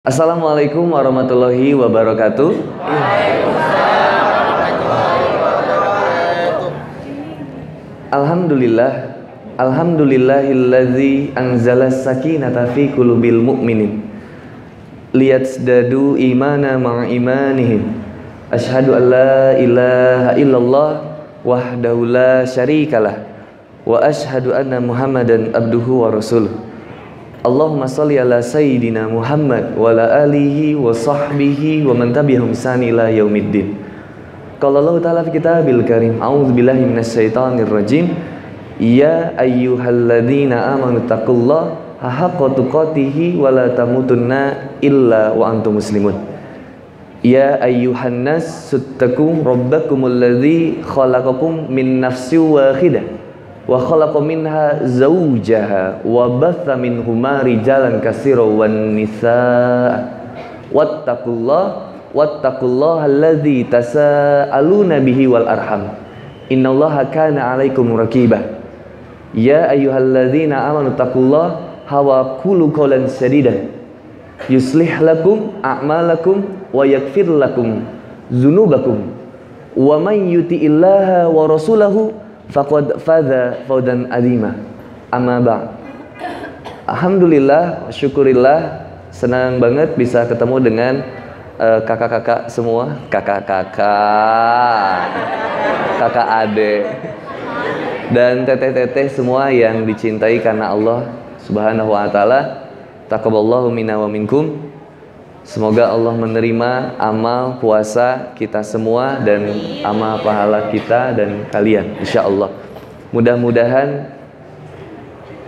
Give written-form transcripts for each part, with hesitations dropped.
Assalamualaikum warahmatullahi wabarakatuh. Alhamdulillah, alhamdulillahilladzi anzala sakinata fi qulubil mu'minin liyazdadu imana ma'a imanihim. Asyhadu an la ilaha illallah wahdahu la syarikalah wa asyhadu anna Muhammadan abduhu wa rasuluh. Allahumma salli ala sayyidina Muhammad wa ala alihi wa sahbihi wa man tabi'ahum ihsan ila yaumiddin. Qala Allah ta'ala fi kitabil karim, a'udzu billahi minasyaitonir rajim. Ya ayyuhalladzina amanu taqullaha haqqa tuqatih wa la tamutunna illa wa antum muslimun. Ya ayyuhan nas suttaqu rabbakumul ladzi khalaqakum min nafsin wahidah wa khalaqa minha zawjaha wa batha minhuma rijalan katsiran wan nisaa wattaqullaha alladzi tasaaluna bihi wal arham innallaha kana 'alaikum raqiba. Ya ayyuhalladzina amanu taqullaha wa qulu qawlan sadidan yuslih lakum a'malakum wa yaghfir lakum dzunubakum wa man yuti'illaha wa rasulahu faqad faza fawzan azima. Amma ba'd. Alhamdulillah, syukurillah, senang banget bisa ketemu dengan kakak-kakak semua, kakak ade dan teteh-teteh semua yang dicintai karena Allah Subhanahu wa taala. Taqabbalallahu minna wa minkum. Semoga Allah menerima amal puasa kita semua dan amal pahala kita dan kalian, insyaallah. Mudah-mudahan,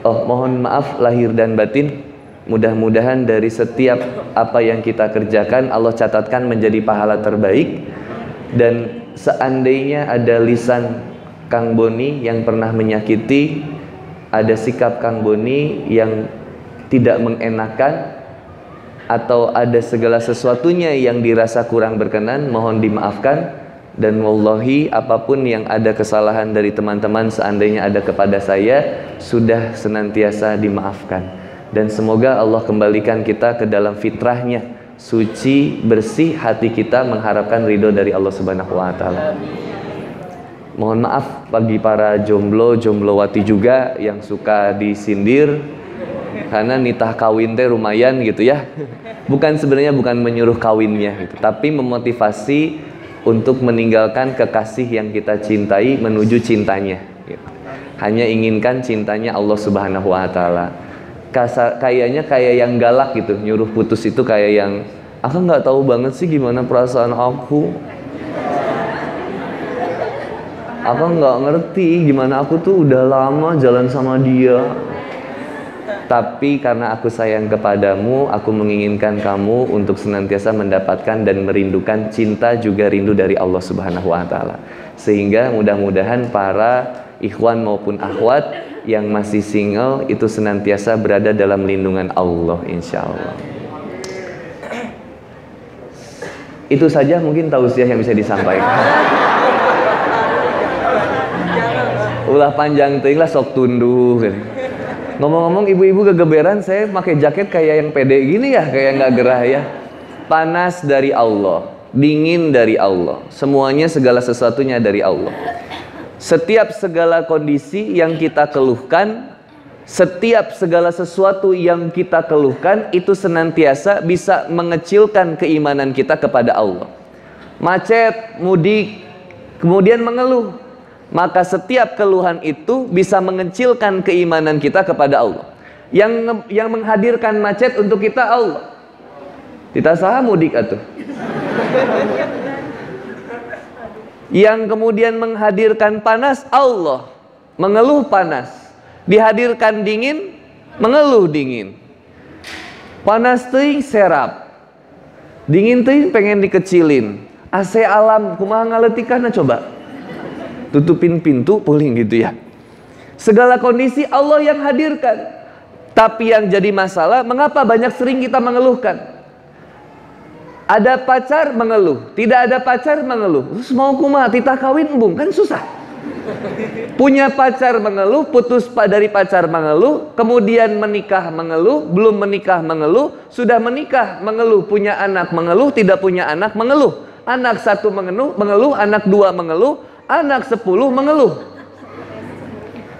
mohon maaf lahir dan batin, mudah-mudahan dari setiap apa yang kita kerjakan Allah catatkan menjadi pahala terbaik. Dan seandainya ada lisan Kang Boni yang pernah menyakiti, ada sikap Kang Boni yang tidak mengenakan, atau ada segala sesuatunya yang dirasa kurang berkenan, mohon dimaafkan. Dan wallahi apapun yang ada kesalahan dari teman-teman seandainya ada kepada saya sudah senantiasa dimaafkan. Dan semoga Allah kembalikan kita ke dalam fitrahnya, suci, bersih hati kita mengharapkan ridho dari Allah Subhanahu wa taala. Mohon maaf bagi para jomblowati juga yang suka disindir karena nitah kawin teh lumayan gitu ya. Sebenarnya bukan menyuruh kawinnya gitu, tapi memotivasi untuk meninggalkan kekasih yang kita cintai menuju cintanya gitu. Hanya inginkan cintanya Allah Subhanahu wa taala. Kayaknya kayak yang galak gitu, nyuruh putus itu kayak yang aku nggak tahu banget sih gimana perasaan aku. Aku nggak ngerti gimana aku tuh udah lama jalan sama dia. Tapi karena aku sayang kepadamu, aku menginginkan kamu untuk senantiasa mendapatkan dan merindukan cinta juga rindu dari Allah Subhanahu wa taala. Sehingga mudah-mudahan para ikhwan maupun akhwat yang masih single itu senantiasa berada dalam lindungan Allah, insyaallah. Itu saja mungkin tausiah yang bisa disampaikan. Ulah panjang teuing lah sok tunduh. Ngomong-ngomong ibu-ibu kegeberan, saya pakai jaket kayak yang pede gini ya, kayak nggak gerah ya. Panas dari Allah, dingin dari Allah, semuanya segala sesuatunya dari Allah. Setiap segala kondisi yang kita keluhkan, setiap segala sesuatu yang kita keluhkan itu senantiasa bisa mengecilkan keimanan kita kepada Allah. Macet, mudik, kemudian mengeluh, maka setiap keluhan itu bisa mengecilkan keimanan kita kepada Allah. Yang menghadirkan macet untuk kita Allah. Kita saha mudik atuh. Yang kemudian menghadirkan panas Allah, mengeluh panas. Dihadirkan dingin, mengeluh dingin. Panas teuing serap. Dingin teuing pengen dikecilin. AC alam kumaha ngaleutikanna coba? Tutupin pintu puling gitu ya. Segala kondisi Allah yang hadirkan. Tapi yang jadi masalah, mengapa banyak sering kita mengeluhkan? Ada pacar mengeluh, tidak ada pacar mengeluh. Terus mau kumaha titah kawin embung kan susah. Punya pacar mengeluh, putus dari pacar mengeluh, kemudian menikah mengeluh, belum menikah mengeluh, sudah menikah mengeluh, punya anak mengeluh, tidak punya anak mengeluh. Anak 1 mengeluh, anak 2 mengeluh, anak 10 mengeluh.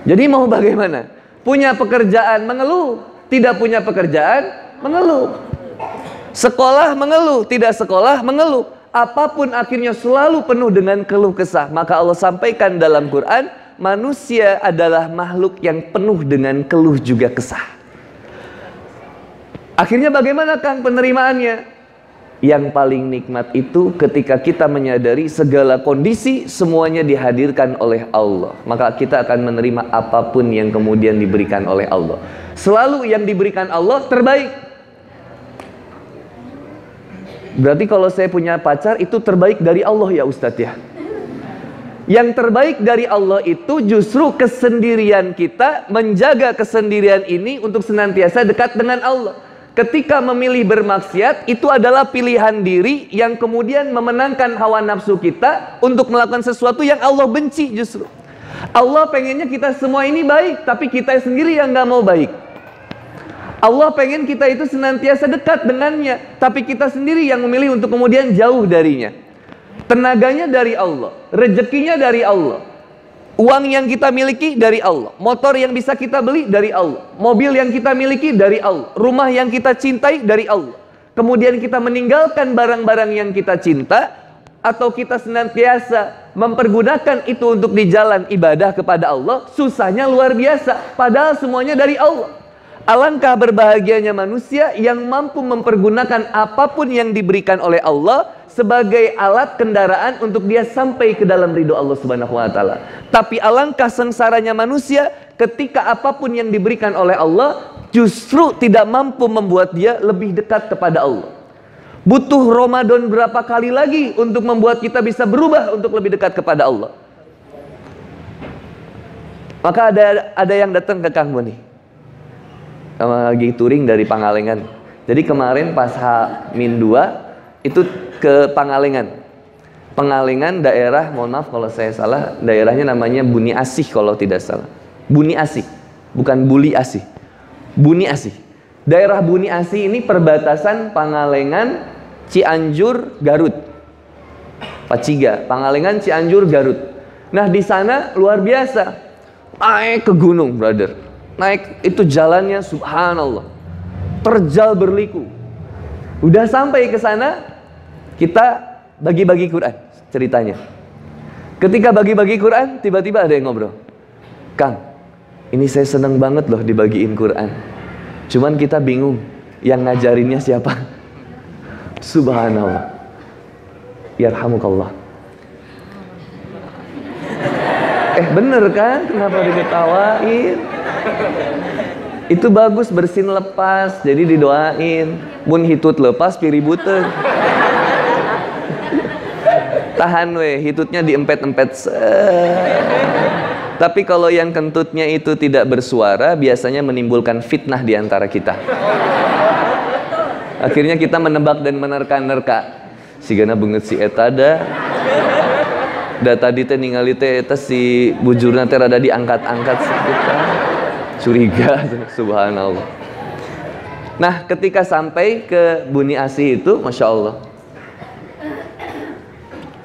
Jadi mau bagaimana? Punya pekerjaan mengeluh, tidak punya pekerjaan mengeluh. Sekolah mengeluh, tidak sekolah mengeluh. Apapun akhirnya selalu penuh dengan keluh kesah. Maka Allah sampaikan dalam Quran, manusia adalah makhluk yang penuh dengan keluh juga kesah. Akhirnya bagaimana Kang penerimaannya? Yang paling nikmat itu ketika kita menyadari segala kondisi semuanya dihadirkan oleh Allah. Maka kita akan menerima apapun yang kemudian diberikan oleh Allah. Selalu yang diberikan Allah terbaik. Berarti kalau saya punya pacar itu terbaik dari Allah ya Ustadz ya. Yang terbaik dari Allah itu justru kesendirian kita, menjaga kesendirian ini untuk senantiasa dekat dengan Allah. Ketika memilih bermaksiat, itu adalah pilihan diri yang kemudian memenangkan hawa nafsu kita untuk melakukan sesuatu yang Allah benci justru. Allah pengennya kita semua ini baik, tapi kita sendiri yang gak mau baik. Allah pengen kita itu senantiasa dekat dengannya, tapi kita sendiri yang memilih untuk kemudian jauh darinya. Tenaganya dari Allah, rezekinya dari Allah, uang yang kita miliki dari Allah, motor yang bisa kita beli dari Allah, mobil yang kita miliki dari Allah, rumah yang kita cintai dari Allah. Kemudian kita meninggalkan barang-barang yang kita cinta, atau kita senantiasa mempergunakan itu untuk di jalan ibadah kepada Allah, susahnya luar biasa, padahal semuanya dari Allah. Alangkah berbahagianya manusia yang mampu mempergunakan apapun yang diberikan oleh Allah sebagai alat kendaraan untuk dia sampai ke dalam ridho Allah Subhanahu wa taala. Tapi alangkah sengsaranya manusia ketika apapun yang diberikan oleh Allah justru tidak mampu membuat dia lebih dekat kepada Allah. Butuh Ramadan berapa kali lagi untuk membuat kita bisa berubah untuk lebih dekat kepada Allah. Maka ada yang datang ke Kang Boni lagi touring dari Pangalengan. Jadi kemarin pas H-2 itu ke Pangalengan. Pangalengan daerah, mohon maaf kalau saya salah, daerahnya namanya Buni Asih kalau tidak salah. Buni Asih, bukan Buli Asih. Buni Asih. Daerah Buni Asih ini perbatasan Pangalengan, Cianjur, Garut. Paciga, Pangalengan, Cianjur, Garut. Nah di sana luar biasa. Naik ke gunung, brother. Naik itu jalannya subhanallah, terjal berliku. Udah sampai ke sana, kita bagi-bagi Quran ceritanya. Ketika bagi-bagi Quran, tiba-tiba ada yang ngobrol, Kang, ini saya seneng banget loh dibagiin Quran. Cuman kita bingung, yang ngajarinnya siapa? Subhanallah. Yarhamukallah. Bener kan? Kenapa diketawain? Itu bagus, bersin lepas, jadi didoain. Mun hitut lepas piributeun. Tahan weh, hitutnya diempet-empet. Tapi kalau yang kentutnya itu tidak bersuara, biasanya menimbulkan fitnah di antara kita. Akhirnya kita menebak dan menerka-nerka. Sigana beungeut si eta da tadi teh ningali teh eta si bujurna teh rada diangkat-angkat kita. Curiga, subhanallah. Nah, ketika sampai ke Buni Asih itu, masya Allah.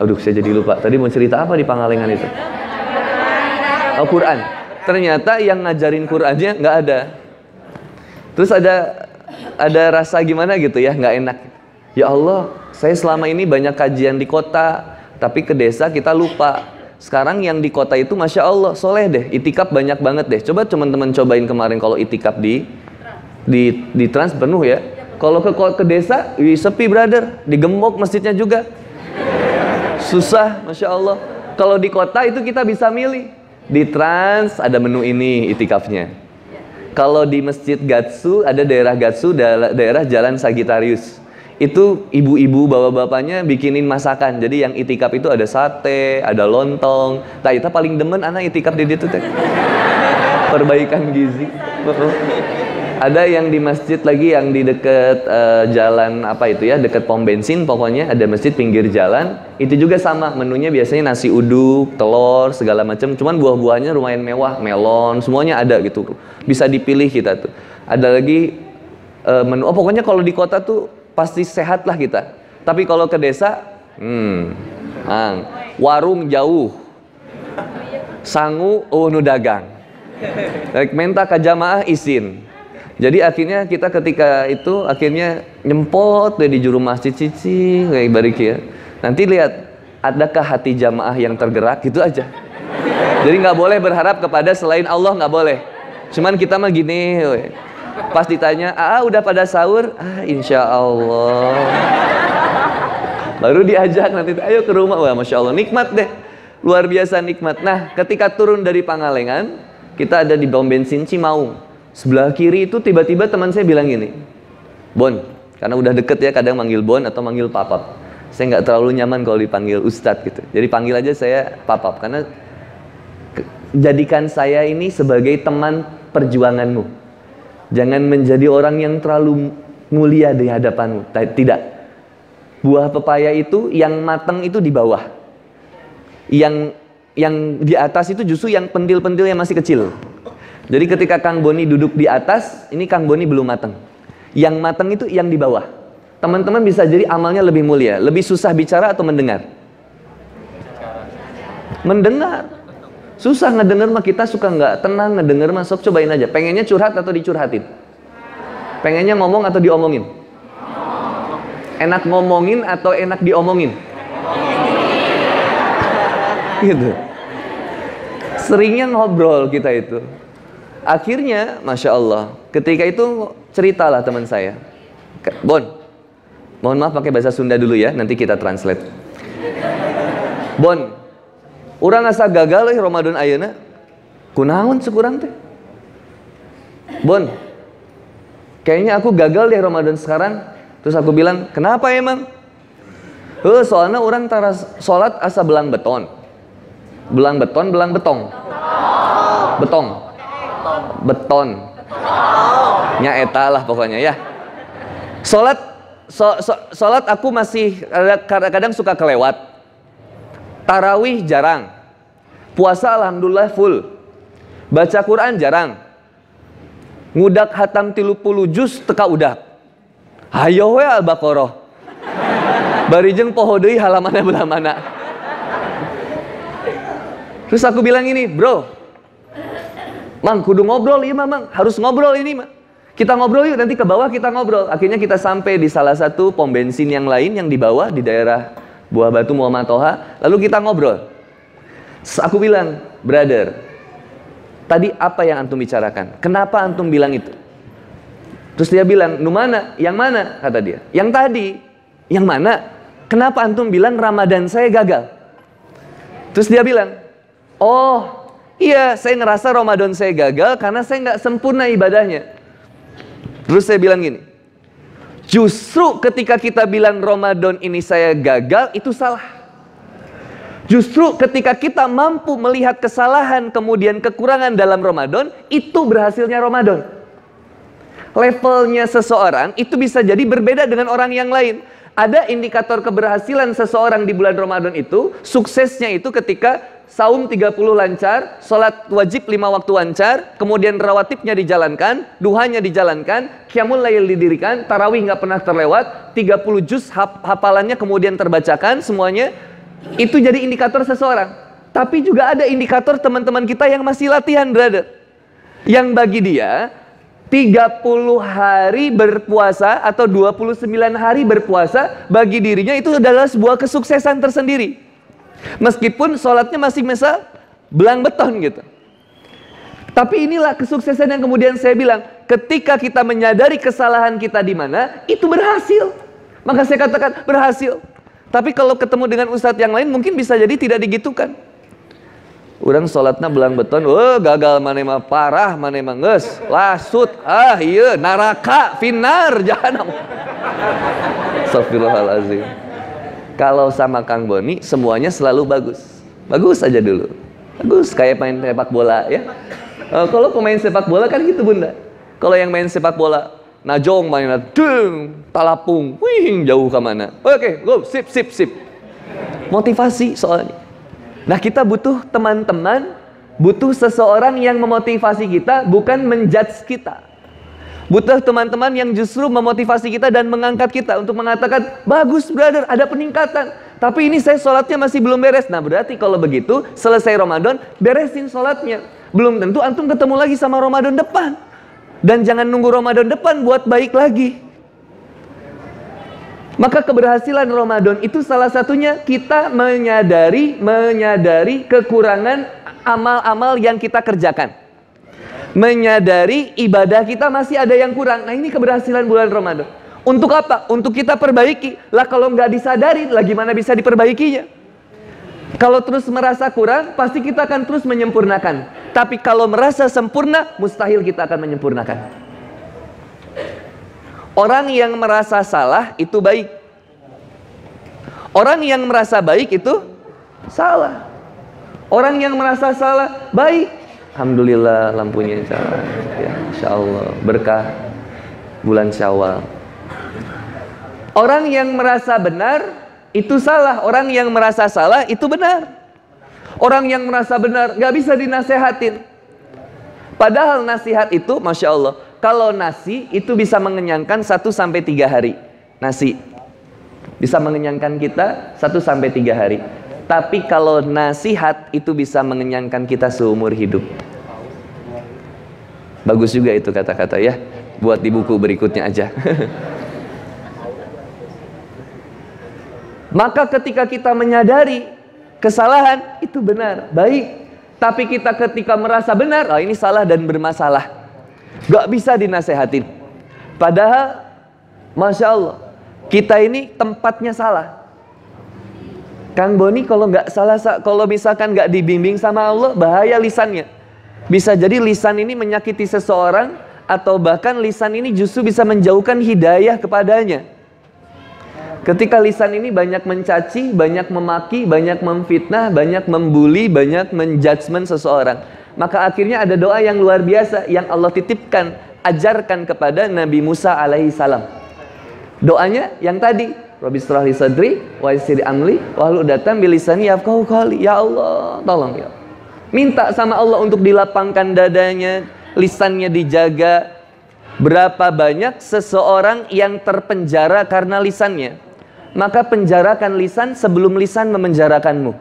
Aduh, saya jadi lupa. Tadi mau cerita apa di Pangalengan itu? Oh, Quran. Ternyata yang ngajarin Qurannya nggak ada. Terus ada rasa gimana gitu ya, nggak enak. Ya Allah, saya selama ini banyak kajian di kota, tapi ke desa kita lupa. Sekarang yang di kota itu masya Allah soleh deh, itikaf banyak banget deh. Coba teman-teman cobain kemarin kalau itikaf di Trans penuh ya. Kalau ke desa sepi brother, digembok masjidnya juga. Susah masya Allah. Kalau di kota itu kita bisa milih. Di Trans ada menu ini itikafnya. Kalau di Masjid Gatsu ada daerah Gatsu, daerah Jalan Sagittarius. Itu ibu-ibu bapak-bapaknya bikinin masakan. Jadi yang itikaf itu ada sate, ada lontong. Nah itu paling demen anak itikaf di situ teh. Perbaikan gizi. Ada yang di masjid lagi yang di dekat jalan apa itu ya, dekat pom bensin pokoknya ada masjid pinggir jalan. Itu juga sama, menunya biasanya nasi uduk, telur, segala macam. Cuman buah-buahnya lumayan mewah, melon, semuanya ada gitu. Bisa dipilih kita tuh. Ada lagi menu, oh pokoknya kalau di kota tuh pasti sehat lah kita. Tapi kalau ke desa, warung jauh, sangu nu dagang, minta ke jamaah isin. Jadi akhirnya kita ketika itu akhirnya nyempot deh di juru masjid cici kayak barik ya. Nanti lihat adakah hati jamaah yang tergerak, gitu aja. Jadi nggak boleh berharap kepada selain Allah, nggak boleh. Cuman kita mah gini, pas ditanya, udah pada sahur? Insya Allah. Baru diajak nanti, ayo ke rumah. Wah, Masya Allah, nikmat deh. Luar biasa nikmat. Nah, ketika turun dari Pangalengan, kita ada di pom bensin Cimaung. Sebelah kiri itu tiba-tiba teman saya bilang gini, Bon, karena udah deket ya, kadang manggil Bon atau manggil Papap. Saya nggak terlalu nyaman kalau dipanggil Ustadz gitu. Jadi panggil aja saya Papap, karena jadikan saya ini sebagai teman perjuanganmu. Jangan menjadi orang yang terlalu mulia di hadapanmu. Tidak. Buah pepaya itu yang matang itu di bawah. Yang di atas itu justru yang pentil-pentil yang masih kecil. Jadi ketika Kang Boni duduk di atas, ini Kang Boni belum matang. Yang matang itu yang di bawah. Teman-teman bisa jadi amalnya lebih mulia. Lebih susah bicara atau mendengar? Mendengar. Susah ngedenger mah, kita suka nggak tenang ngedenger mah, sok cobain aja. Pengennya curhat atau dicurhatin? Pengennya ngomong atau diomongin? Enak ngomongin atau enak diomongin? Gitu. Seringnya ngobrol kita itu. Akhirnya, Masya Allah, ketika itu ceritalah teman saya, Bon, mohon maaf pakai bahasa Sunda dulu ya, nanti kita translate. Bon, urang asa gagal Ramadan ayeuna, kunaon sekurang teh? Bon, kayaknya aku gagal deh Ramadan sekarang. Terus aku bilang, kenapa emang? Soalnya orang tara sholat asa belang beton. Belang beton, belang betong. Betong. Beton. Nyaeta lah pokoknya ya. Sholat aku masih kadang-kadang suka kelewat. Tarawih jarang. Puasa alhamdulillah full. Baca Quran jarang. Ngudak hatam 30 juz teka udak. Hayo we Al-Baqarah. Barijeng poho deui halamanna belah mana. Terus aku bilang ini, bro, Mang, kudu ngobrol ya Mang, harus ngobrol ini Mang. Kita ngobrol yuk, nanti ke bawah kita ngobrol. Akhirnya kita sampai di salah satu pom bensin yang lain yang di bawah, di daerah Buah Batu Muhammad Toha. Lalu kita ngobrol. Aku bilang, brother, tadi apa yang antum bicarakan? Kenapa antum bilang itu? Terus dia bilang, nu mana? Yang mana? Kata dia. Yang tadi. Yang mana? Kenapa antum bilang Ramadan saya gagal? Terus dia bilang, oh iya, saya ngerasa Ramadan saya gagal karena saya nggak sempurna ibadahnya. Terus saya bilang gini, justru ketika kita bilang Ramadan ini saya gagal, itu salah. Justru ketika kita mampu melihat kesalahan kemudian kekurangan dalam Ramadan, itu berhasilnya Ramadan. Levelnya seseorang itu bisa jadi berbeda dengan orang yang lain. Ada indikator keberhasilan seseorang di bulan Ramadan itu, suksesnya itu ketika saum 30 lancar, sholat wajib 5 waktu lancar, kemudian rawatibnya dijalankan, duhanya dijalankan, qiyamul lail didirikan, tarawih nggak pernah terlewat, 30 juz hafalannya kemudian terbacakan semuanya. Itu jadi indikator seseorang. Tapi juga ada indikator teman-teman kita yang masih latihan, brother. Yang bagi dia 30 hari berpuasa atau 29 hari berpuasa bagi dirinya itu adalah sebuah kesuksesan tersendiri. Meskipun sholatnya masih misal belang beton gitu. Tapi inilah kesuksesan yang kemudian saya bilang, ketika kita menyadari kesalahan kita di mana, itu berhasil. Maka saya katakan berhasil. Tapi kalau ketemu dengan ustadz yang lain mungkin bisa jadi tidak digitukan. Urang sholatna belang beton, gagal mana mah parah, mana mah geus lasut, iya neraka, finar, jahanam. Astagfirullahalazim. Kalau sama Kang Boni semuanya selalu bagus. Bagus aja dulu. Bagus kayak main sepak bola ya. Kalau pemain sepak bola kan gitu Bunda. Kalau yang main sepak bola, najong mainnya, deng, talapung, wih, jauh kemana. Oke, go, sip. Motivasi soalnya. Nah, kita butuh teman-teman, butuh seseorang yang memotivasi kita, bukan menjudge kita. Butuh teman-teman yang justru memotivasi kita dan mengangkat kita untuk mengatakan, bagus brother, ada peningkatan. Tapi ini saya sholatnya masih belum beres. Nah, berarti kalau begitu, selesai Ramadan, beresin sholatnya. Belum tentu antum ketemu lagi sama Ramadan depan. Dan jangan nunggu Ramadan depan buat baik lagi. Maka keberhasilan Ramadan itu salah satunya kita menyadari kekurangan amal-amal yang kita kerjakan. Menyadari ibadah kita masih ada yang kurang. Nah, ini keberhasilan bulan Ramadan. Untuk apa? Untuk kita perbaiki. Lah kalau nggak disadari, lah gimana bisa diperbaikinya? Kalau terus merasa kurang, pasti kita akan terus menyempurnakan. Tapi kalau merasa sempurna, mustahil kita akan menyempurnakan. Orang yang merasa salah itu baik. Orang yang merasa baik itu salah. Orang yang merasa salah baik. Alhamdulillah lampunya salah. Ya, Insya Allah berkah bulan Syawal. Orang yang merasa benar itu salah. Orang yang merasa salah itu benar. Orang yang merasa benar gak bisa dinasehatin. Padahal nasihat itu, Masya Allah, kalau nasi itu bisa mengenyangkan 1-3 hari. Nasi bisa mengenyangkan kita 1-3 hari. Tapi kalau nasihat itu bisa mengenyangkan kita seumur hidup. Bagus juga itu kata-kata ya. Buat di buku berikutnya aja. Maka ketika kita menyadari kesalahan, itu benar, baik. Tapi kita ketika merasa benar, ini salah dan bermasalah, gak bisa dinasehatin. Padahal, Masya Allah, kita ini tempatnya salah. Kang Boni kalau nggak salah, kalau misalkan nggak dibimbing sama Allah, bahaya lisannya. Bisa jadi lisan ini menyakiti seseorang, atau bahkan lisan ini justru bisa menjauhkan hidayah kepadanya. Ketika lisan ini banyak mencaci, banyak memaki, banyak memfitnah, banyak membuli, banyak menjudgment seseorang, maka akhirnya ada doa yang luar biasa yang Allah titipkan, ajarkan kepada Nabi Musa alaihi salam. Doanya yang tadi, Rabbi shrah li sadri wa yassir li amri wahlul 'uqdatam min lisani yafqahu qawli. Ya Allah, tolong ya. Minta sama Allah untuk dilapangkan dadanya, lisannya dijaga. Berapa banyak seseorang yang terpenjara karena lisannya? Maka penjarakan lisan sebelum lisan memenjarakanmu.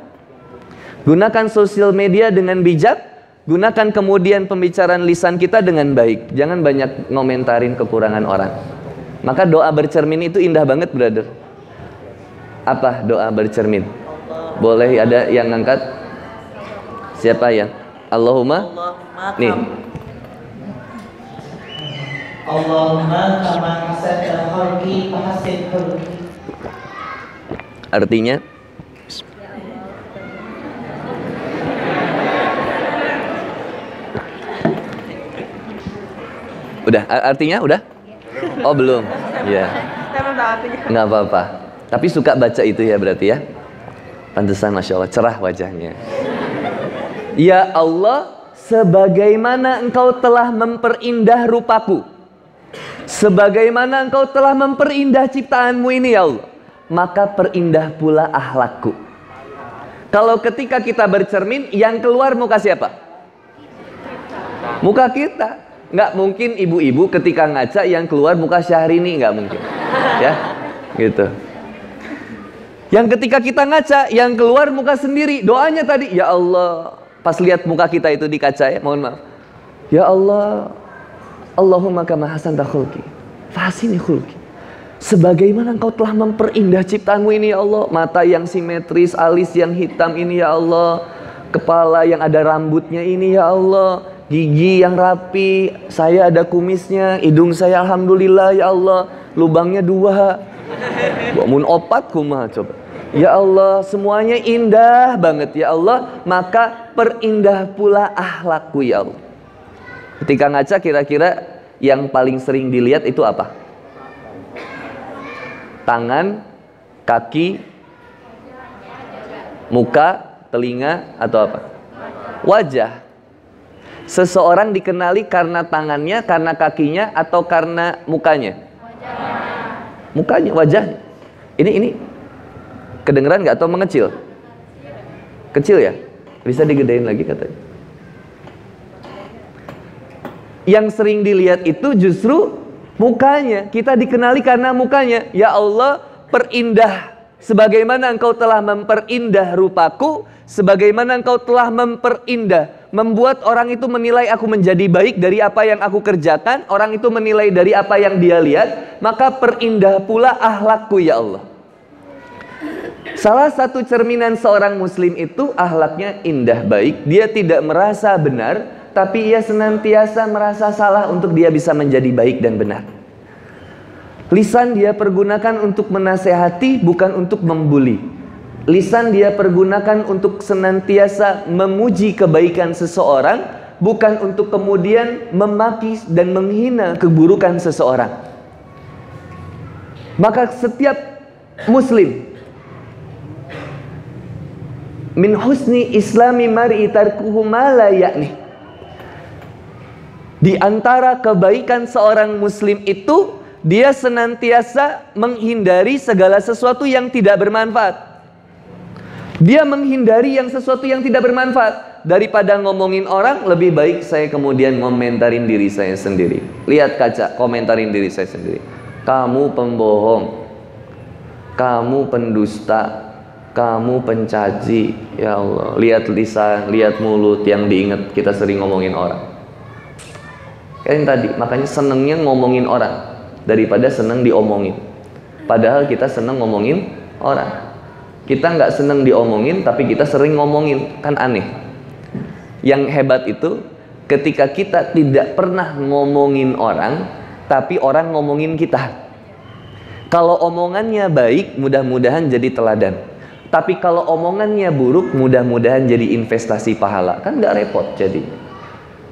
Gunakan sosial media dengan bijak. Gunakan kemudian pembicaraan lisan kita dengan baik. Jangan banyak ngomentarin kekurangan orang. Maka doa bercermin itu indah banget, brother. Apa doa bercermin? Boleh ada yang ngangkat? Siapa yang? Allahumma nih. Allahumma kama hasanta khalqi fahassin khuluqi. Artinya udah, artinya udah? Oh belum, ya. Nggak apa-apa. Tapi suka baca itu ya berarti ya. Pantesan Masya Allah cerah wajahnya. Ya Allah, sebagaimana Engkau telah memperindah rupaku, sebagaimana Engkau telah memperindah ciptaanmu ini ya Allah, maka perindah pula akhlakku. Kalau ketika kita bercermin, yang keluar muka siapa? Muka kita. Nggak mungkin ibu-ibu ketika ngaca yang keluar muka Syahrini, nggak mungkin. Ya, gitu. Yang ketika kita ngaca, yang keluar muka sendiri. Doanya tadi, ya Allah. Pas lihat muka kita itu di kaca ya, mohon maaf. Ya Allah, Allahumma kama hasanta khulqi fahsini khulqi. Sebagaimana Engkau telah memperindah ciptaanmu ini ya Allah. Mata yang simetris, alis yang hitam ini ya Allah, kepala yang ada rambutnya ini ya Allah, gigi yang rapi, saya ada kumisnya, hidung saya alhamdulillah ya Allah, lubangnya 2. Mun opat kumaha coba. Ya Allah, semuanya indah banget ya Allah, maka perindah pula akhlakku ya Allah. Ketika ngaca kira-kira yang paling sering dilihat itu apa? Tangan, kaki, muka, telinga, atau apa? Wajah. Seseorang dikenali karena tangannya, karena kakinya, atau karena mukanya? Mukanya, wajahnya. Ini kedengeran nggak atau mengecil? Kecil ya? Bisa digedein lagi katanya. Yang sering dilihat itu justru mukanya. Kita dikenali karena mukanya. Ya Allah, perindah sebagaimana Engkau telah memperindah rupaku, sebagaimana Engkau telah memperindah, membuat orang itu menilai aku menjadi baik dari apa yang aku kerjakan, orang itu menilai dari apa yang dia lihat, maka perindah pula akhlakku ya Allah. Salah satu cerminan seorang muslim itu akhlaknya indah baik. Dia tidak merasa benar, tapi ia senantiasa merasa salah untuk dia bisa menjadi baik dan benar. Lisan dia pergunakan untuk menasehati, bukan untuk membuli. Lisan dia pergunakan untuk senantiasa memuji kebaikan seseorang, bukan untuk kemudian memaki dan menghina keburukan seseorang. Maka setiap muslim, min husni islami mar'i tarkuhu ma la ya'ni. Di antara kebaikan seorang muslim itu, dia senantiasa menghindari segala sesuatu yang tidak bermanfaat. Dia menghindari yang sesuatu yang tidak bermanfaat. Daripada ngomongin orang, lebih baik saya kemudian ngomentarin diri saya sendiri. Lihat kaca, komentarin diri saya sendiri. Kamu pembohong, kamu pendusta, kamu pencaci. Ya Allah, lihat lisan, lihat mulut yang diingat kita sering ngomongin orang. Kayak yang tadi, makanya senengnya ngomongin orang daripada seneng diomongin. Padahal kita seneng ngomongin orang. Kita nggak seneng diomongin, tapi kita sering ngomongin. Kan aneh. Yang hebat itu ketika kita tidak pernah ngomongin orang, tapi orang ngomongin kita. Kalau omongannya baik, mudah-mudahan jadi teladan. Tapi kalau omongannya buruk, mudah-mudahan jadi investasi pahala. Kan nggak repot jadi.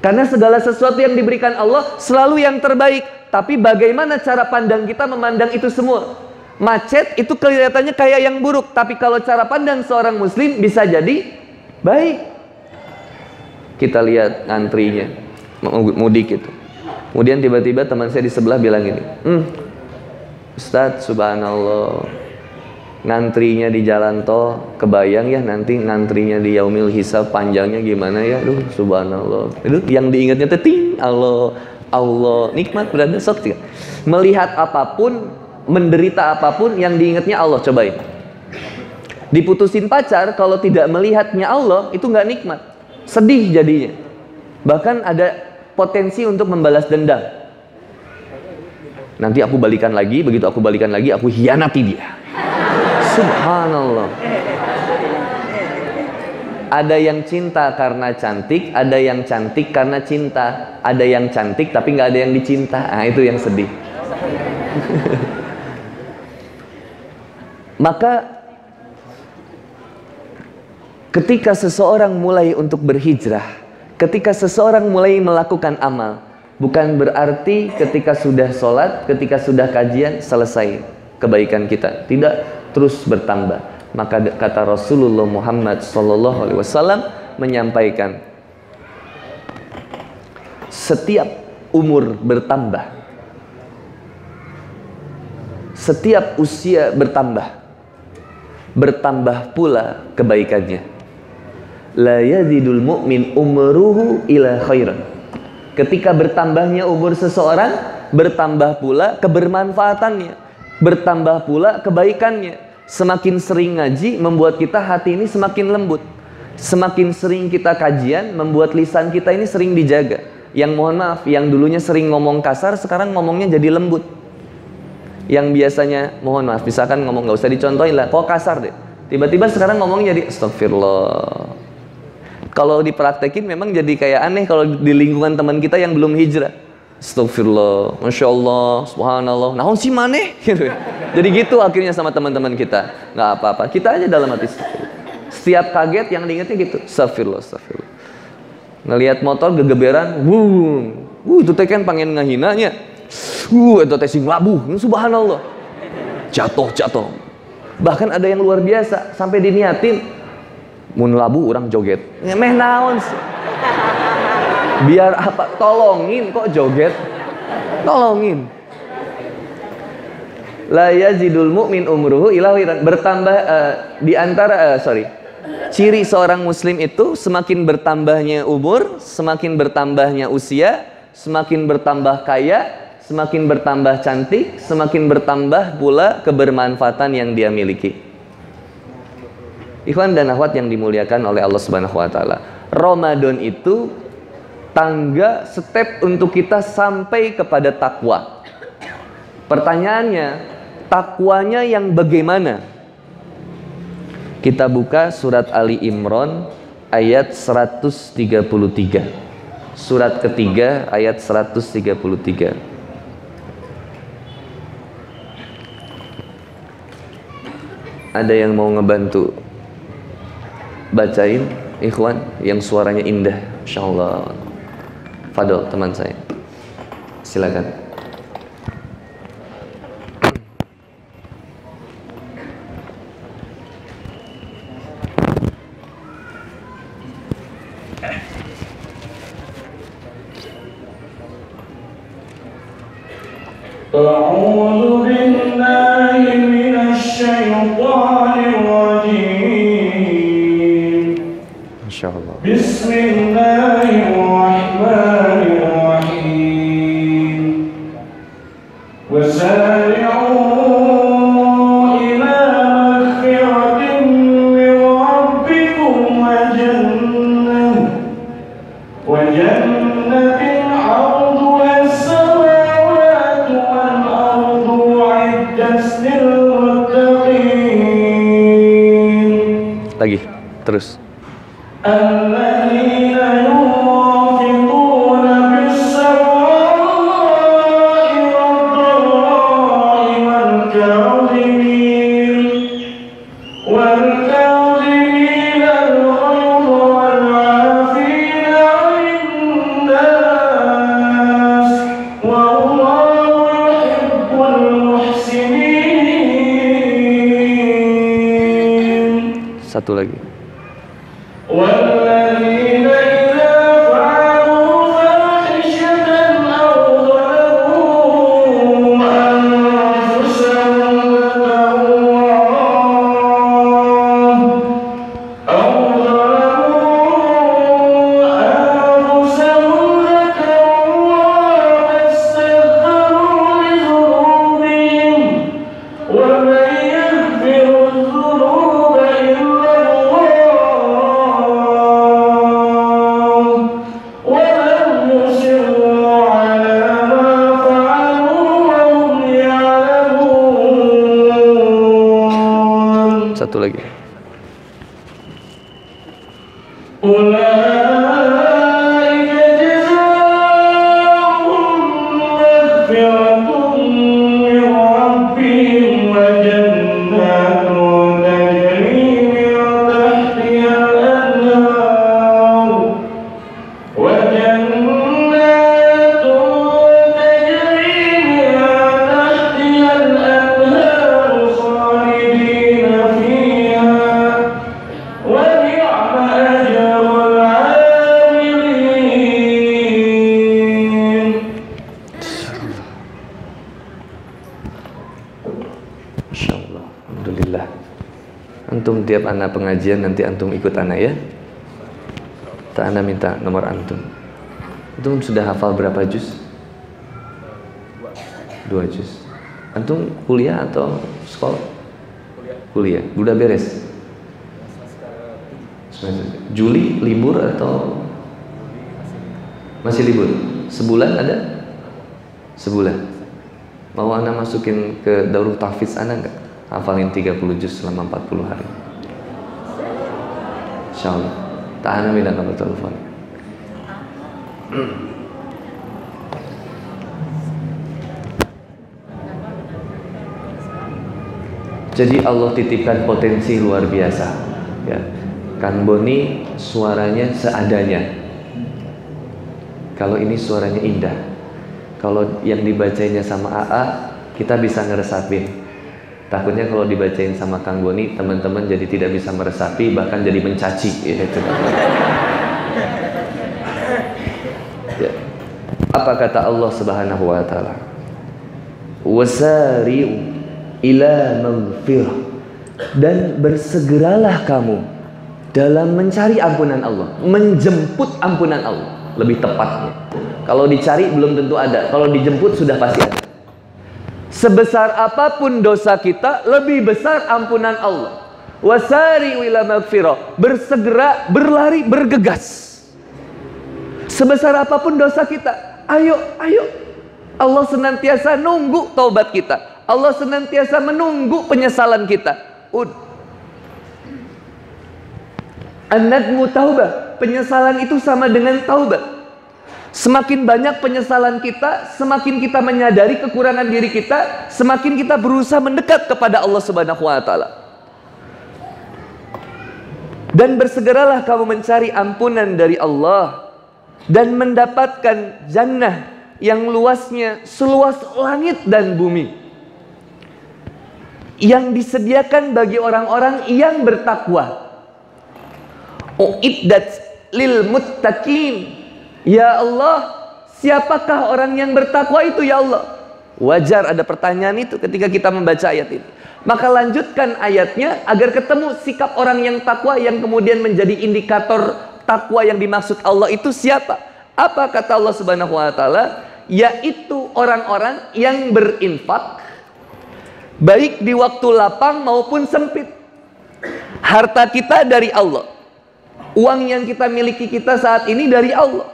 Karena segala sesuatu yang diberikan Allah selalu yang terbaik. Tapi bagaimana cara pandang kita memandang itu semua? Macet itu kelihatannya kayak yang buruk, tapi kalau cara pandang seorang muslim bisa jadi baik. Kita lihat ngantrinya mudik itu. Kemudian tiba-tiba teman saya di sebelah bilang gini, Ustadz, subhanallah, ngantrinya di jalan tol, kebayang ya nanti ngantrinya di yaumil hisab panjangnya gimana ya. Duh, subhanallah. Itu yang diingatnya ting, Allah, nikmat berada sok. Melihat apapun, menderita apapun, yang diingatnya Allah. Cobain. Diputusin pacar, kalau tidak melihatnya Allah, itu nggak nikmat, sedih jadinya. Bahkan ada potensi untuk membalas dendam. Nanti aku balikan lagi, begitu aku balikan lagi, aku hianati dia. Subhanallah. Ada yang cinta karena cantik, ada yang cantik karena cinta, ada yang cantik tapi nggak ada yang dicinta. Nah, itu yang sedih. Maka ketika seseorang mulai untuk berhijrah, ketika seseorang mulai melakukan amal, bukan berarti ketika sudah sholat, ketika sudah kajian selesai kebaikan kita, tidak, terus bertambah. Maka kata Rasulullah Muhammad SAW menyampaikan, setiap umur bertambah, setiap usia bertambah, bertambah pula kebaikannya. La yazidul mu'min umruhu ila khairan. Ketika bertambahnya umur seseorang, bertambah pula kebermanfaatannya, bertambah pula kebaikannya. Semakin sering ngaji membuat kita hati ini semakin lembut. Semakin sering kita kajian membuat lisan kita ini sering dijaga. Yang mohon maaf, yang dulunya sering ngomong kasar, sekarang ngomongnya jadi lembut. Yang biasanya mohon maaf, misalkan ngomong, nggak usah dicontohin lah, kok kasar deh, tiba-tiba sekarang ngomongnya jadi astagfirullah. Kalau dipraktekin memang jadi kayak aneh kalau di lingkungan teman kita yang belum hijrah. Astagfirullah, Masya Allah, Subhanallah, naon sih maneh gitu. Jadi gitu akhirnya sama teman-teman kita. Nggak apa-apa, kita aja dalam hati setiap kaget yang diingetnya gitu, astagfirullah, astagfirullah. Ngelihat motor gegeberan, itu teh kan pengen ngehinanya, itu teh sing labuh, subhanallah, jatuh. Bahkan ada yang luar biasa sampai diniatin mun labu orang joget, meh naon sih. Biar apa? Tolongin kok joget. Tolongin. La yazidul mu'min umruhu ila bertambah di antara ciri seorang muslim itu semakin bertambahnya umur, semakin bertambahnya usia, semakin bertambah kaya, semakin bertambah cantik, semakin bertambah pula kebermanfaatan yang dia miliki. Ikhwan dan akhwat yang dimuliakan oleh Allah Subhanahu wa taala. Ramadan itu tangga step untuk kita sampai kepada takwa. Pertanyaannya, takwanya yang bagaimana? Kita buka surat Ali Imran ayat 133. Surat ketiga ayat 133. Ada yang mau ngebantu bacain, ikhwan, yang suaranya indah, insyaallah. Fadol, teman saya, silakan. أعوذ بالله من الشيطان الرجيم. Insyaallah. بسم الله الرحمن الرحيم. وسارعوا إلى مغفرة من ربكم وجنة عرضها السماوات والأرض أعدت للمتقين. Lagi, terus. الذين ينفقون في السراء والضراء والكاظمين الغيظ والعافين عن الناس والله يحب المحسنين. Satu lagi. والذين إذا فعلوا فاحشة أو ظلموا أنفسهم ذكروا الله فاستغفروا لذنوبهم ومن يغفر الذنوب إلا الله ولم يصروا على ما فعلوا وهم يعلمون. Satu lagi. أولئك جزاؤهم مغفرة من ربهم وجنات تجري من تحتها الأنهار خالدين فيها ونعم أجر العاملين. Insyaallah. Alhamdulillah. Antum tiap anak pengajian nanti antum ikut anak ya. Tak ana minta nomor antum. Antum sudah hafal berapa juz? 2 juz. Antum kuliah atau sekolah? Kuliah. Udah beres? Juli libur atau masih libur? Sebulan ada? Sebulan. Mau anak masukin ke daurah tahfiz anak enggak? Hafalin 30 juz selama 40 hari. Insyaallah. Ta'ala minta nomor telepon. Jadi Allah titipkan potensi luar biasa ya. Kang Boni suaranya seadanya. Kalau ini suaranya indah. Kalau yang dibacainya sama AA, kita bisa ngeresapin. Takutnya kalau dibacain sama Kang Boni, teman-teman jadi tidak bisa meresapi, bahkan jadi mencaci gitu. Apa kata Allah Subhanahu wa taala? Wasari'u ila maghfirah. Dan bersegeralah kamu dalam mencari ampunan Allah, menjemput ampunan Allah, lebih tepatnya. Kalau dicari belum tentu ada, kalau dijemput sudah pasti ada. Sebesar apapun dosa kita, lebih besar ampunan Allah. Wasari'u ila maghfirah. Bersegera, berlari, bergegas. Sebesar apapun dosa kita, ayo. Allah senantiasa nunggu taubat kita. Allah senantiasa menunggu penyesalan kita. An-nadmu taubah. Penyesalan itu sama dengan taubat. Semakin banyak penyesalan kita, semakin kita menyadari kekurangan diri kita, semakin kita berusaha mendekat kepada Allah Subhanahu wa taala. Dan bersegeralah kamu mencari ampunan dari Allah dan mendapatkan jannah yang luasnya seluas langit dan bumi, yang disediakan bagi orang-orang yang bertakwa. Uiddat lil muttaqin. Ya Allah, siapakah orang yang bertakwa itu ya Allah? Wajar ada pertanyaan itu ketika kita membaca ayat ini. Maka lanjutkan ayatnya agar ketemu sikap orang yang takwa, yang kemudian menjadi indikator takwa yang dimaksud Allah itu siapa? Apa kata Allah Subhanahu wa taala? Yaitu orang-orang yang berinfak baik di waktu lapang maupun sempit. Harta kita dari Allah, uang yang kita miliki kita saat ini dari Allah.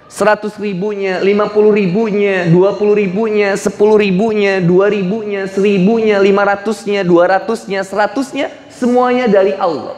100 ribunya, 50 ribunya, 20 ribunya, 10 ribunya, 2 ribunya, 1000-nya, 500-nya, 200-nya, 100-nya, semuanya dari Allah.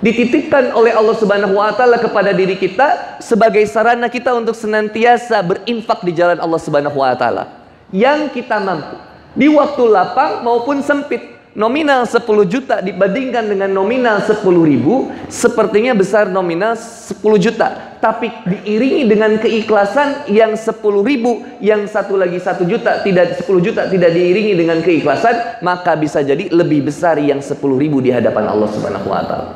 Dititipkan oleh Allah Subhanahu wa taala kepada diri kita sebagai sarana kita untuk senantiasa berinfak di jalan Allah Subhanahu wa taala yang kita mampu di waktu lapang maupun sempit. Nominal 10 juta dibandingkan dengan nominal 10 ribu, sepertinya besar nominal 10 juta, tapi diiringi dengan keikhlasan yang 10 ribu, yang satu lagi 1 juta, tidak 10 juta, tidak diiringi dengan keikhlasan, maka bisa jadi lebih besar yang 10 ribu di hadapan Allah Subhanahu wa taala.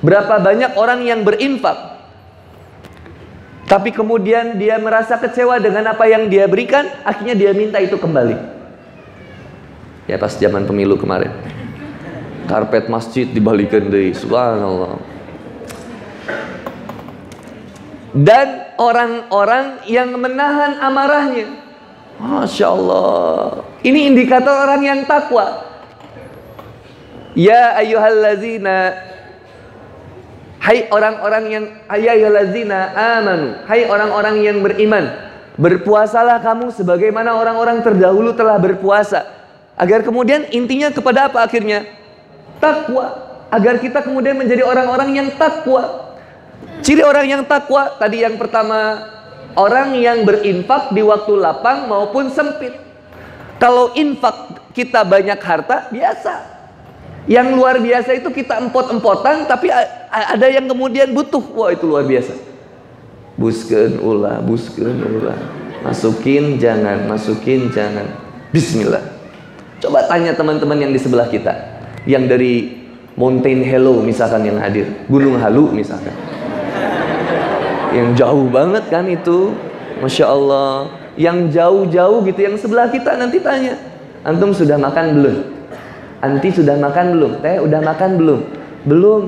Berapa banyak orang yang berinfak, tapi kemudian dia merasa kecewa dengan apa yang dia berikan, akhirnya dia minta itu kembali. Ya pas zaman pemilu kemarin, karpet masjid dibalikin deh, subhanallah. Dan orang-orang yang menahan amarahnya, masya Allah, ini indikator orang yang takwa. Ya ayyuhallazina, hai orang-orang yang ayyuhallazina amanu, hai orang-orang yang beriman, berpuasalah kamu sebagaimana orang-orang terdahulu telah berpuasa. Agar kemudian intinya kepada apa akhirnya? Takwa. Agar kita kemudian menjadi orang-orang yang takwa. Ciri orang yang takwa tadi yang pertama, orang yang berinfak di waktu lapang maupun sempit. Kalau infak kita banyak harta, biasa. Yang luar biasa itu kita empot-empotan, tapi ada yang kemudian butuh. Wah, itu luar biasa. Buskeun ulah, buskeun ulah. Masukin jangan, masukin jangan. Bismillah. Coba tanya teman-teman yang di sebelah kita, yang dari Mountain Hello misalkan yang hadir, Gunung Halu misalkan, yang jauh banget kan itu, masya Allah, yang jauh-jauh gitu, yang sebelah kita nanti tanya, antum sudah makan belum? Anti sudah makan belum? Teh udah makan belum? Belum.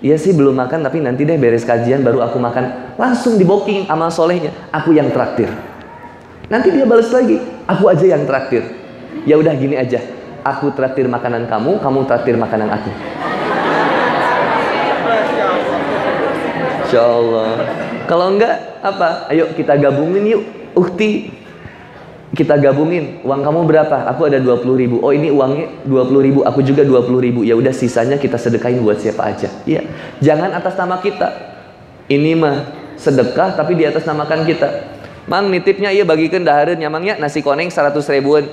Iya sih belum makan, tapi nanti deh beres kajian baru aku makan. Langsung di booking amal solehnya, aku yang traktir. Nanti dia balas lagi, aku aja yang traktir. Ya udah gini aja, aku traktir makanan kamu, kamu traktir makanan aku. Insya Allah. Kalau enggak apa? Ayo kita gabungin yuk, ukti. Kita gabungin. Uang kamu berapa? Aku ada 20.000. Oh ini uangnya 20.000. Aku juga 20.000. Ya udah sisanya kita sedekahin buat siapa aja. Iya. Jangan atas nama kita. Ini mah sedekah tapi di atas namakan kita. Mang nitipnya iya bagikan dahareun nyamangnya nasi koneng 100 ribuan.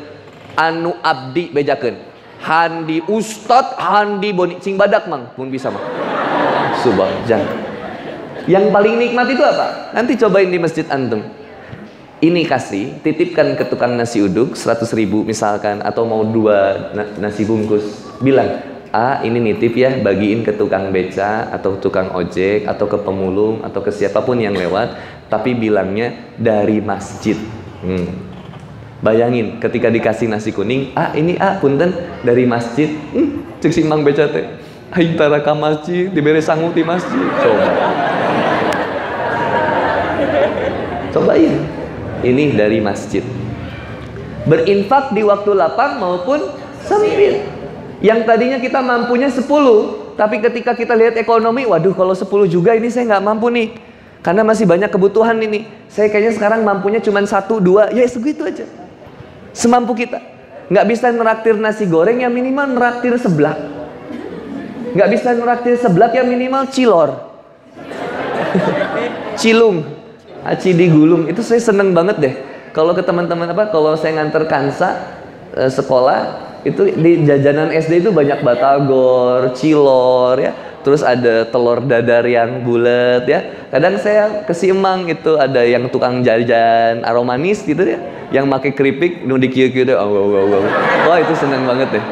Anu abdi bejakeun. Handi ustad, handi boni cing badak mang pun bisa mang. Subhanallah. Yang paling nikmat itu apa? Nanti cobain di masjid antum. Ini kasih, titipkan ke tukang nasi uduk 100.000 misalkan, atau mau 2 nasi bungkus. Bilang, ini nitip ya, bagiin ke tukang beca atau tukang ojek atau ke pemulung atau ke siapapun yang lewat, tapi bilangnya dari masjid. Bayangin ketika dikasih nasi kuning, ini punten dari masjid. Cek si mang beca teh, aing tara ka masjid dibere sangu di masjid. Cobain, ini dari masjid. Berinfak di waktu lapang maupun sempit. Yang tadinya kita mampunya 10, tapi ketika kita lihat ekonomi, waduh kalau 10 juga ini saya nggak mampu nih, karena masih banyak kebutuhan ini. Saya kayaknya sekarang mampunya cuma 1, 2, ya segitu aja, semampu kita. Nggak bisa neraktir nasi goreng, ya minimal neraktir seblak. Nggak bisa neraktir seblak, ya minimal cilor, cilung, aci digulung. Itu saya seneng banget deh. Kalau ke teman-teman kalau saya nganter Kansa sekolah, itu di jajanan SD itu banyak batagor, cilor ya. Terus ada telur dadar yang bulat ya. Kadang saya ke Simang itu ada yang tukang jajan aromanis gitu ya, yang pakai keripik nu dikieu-kieu deh. Wah, itu senang banget deh.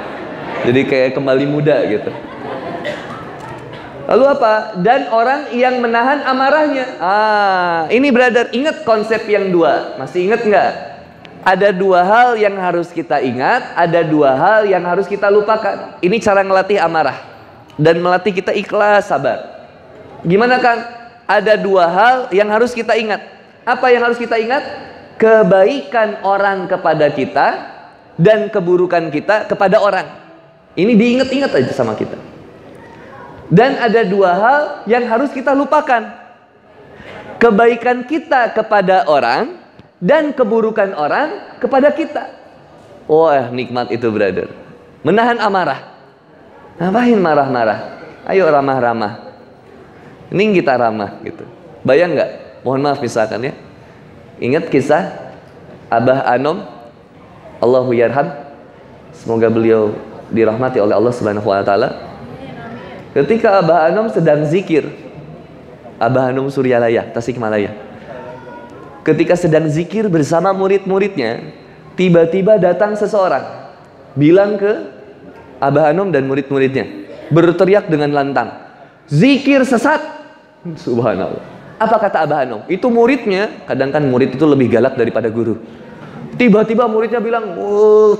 Jadi kayak kembali muda gitu. Lalu apa? Dan orang yang menahan amarahnya. Ini brother, ingat konsep yang dua. Masih ingat nggak? Ada 2 hal yang harus kita ingat, ada 2 hal yang harus kita lupakan. Ini cara ngelatih amarah dan melatih kita ikhlas, sabar. Gimana Kang? Ada 2 hal yang harus kita ingat. Apa yang harus kita ingat? Kebaikan orang kepada kita dan keburukan kita kepada orang. Ini diingat-ingat aja sama kita. Dan ada 2 hal yang harus kita lupakan. Kebaikan kita kepada orang dan keburukan orang kepada kita. Wah, nikmat itu brother. Menahan amarah. Ngapain marah-marah? Ayo ramah-ramah. Ini kita ramah gitu. Bayang nggak? Mohon maaf misalkan ya. Ingat kisah Abah Anom, Allahu yarham. Semoga beliau dirahmati oleh Allah Subhanahu wa taala. Ketika Abah Anom sedang zikir, Abah Anom Suryalaya, Tasikmalaya. Ketika sedang zikir bersama murid-muridnya, tiba-tiba datang seseorang, bilang ke Abah Anom dan murid-muridnya, berteriak dengan lantang, zikir sesat. Subhanallah. Apa kata Abah Anom? Itu muridnya, kadang kan murid itu lebih galak daripada guru. Tiba-tiba muridnya bilang,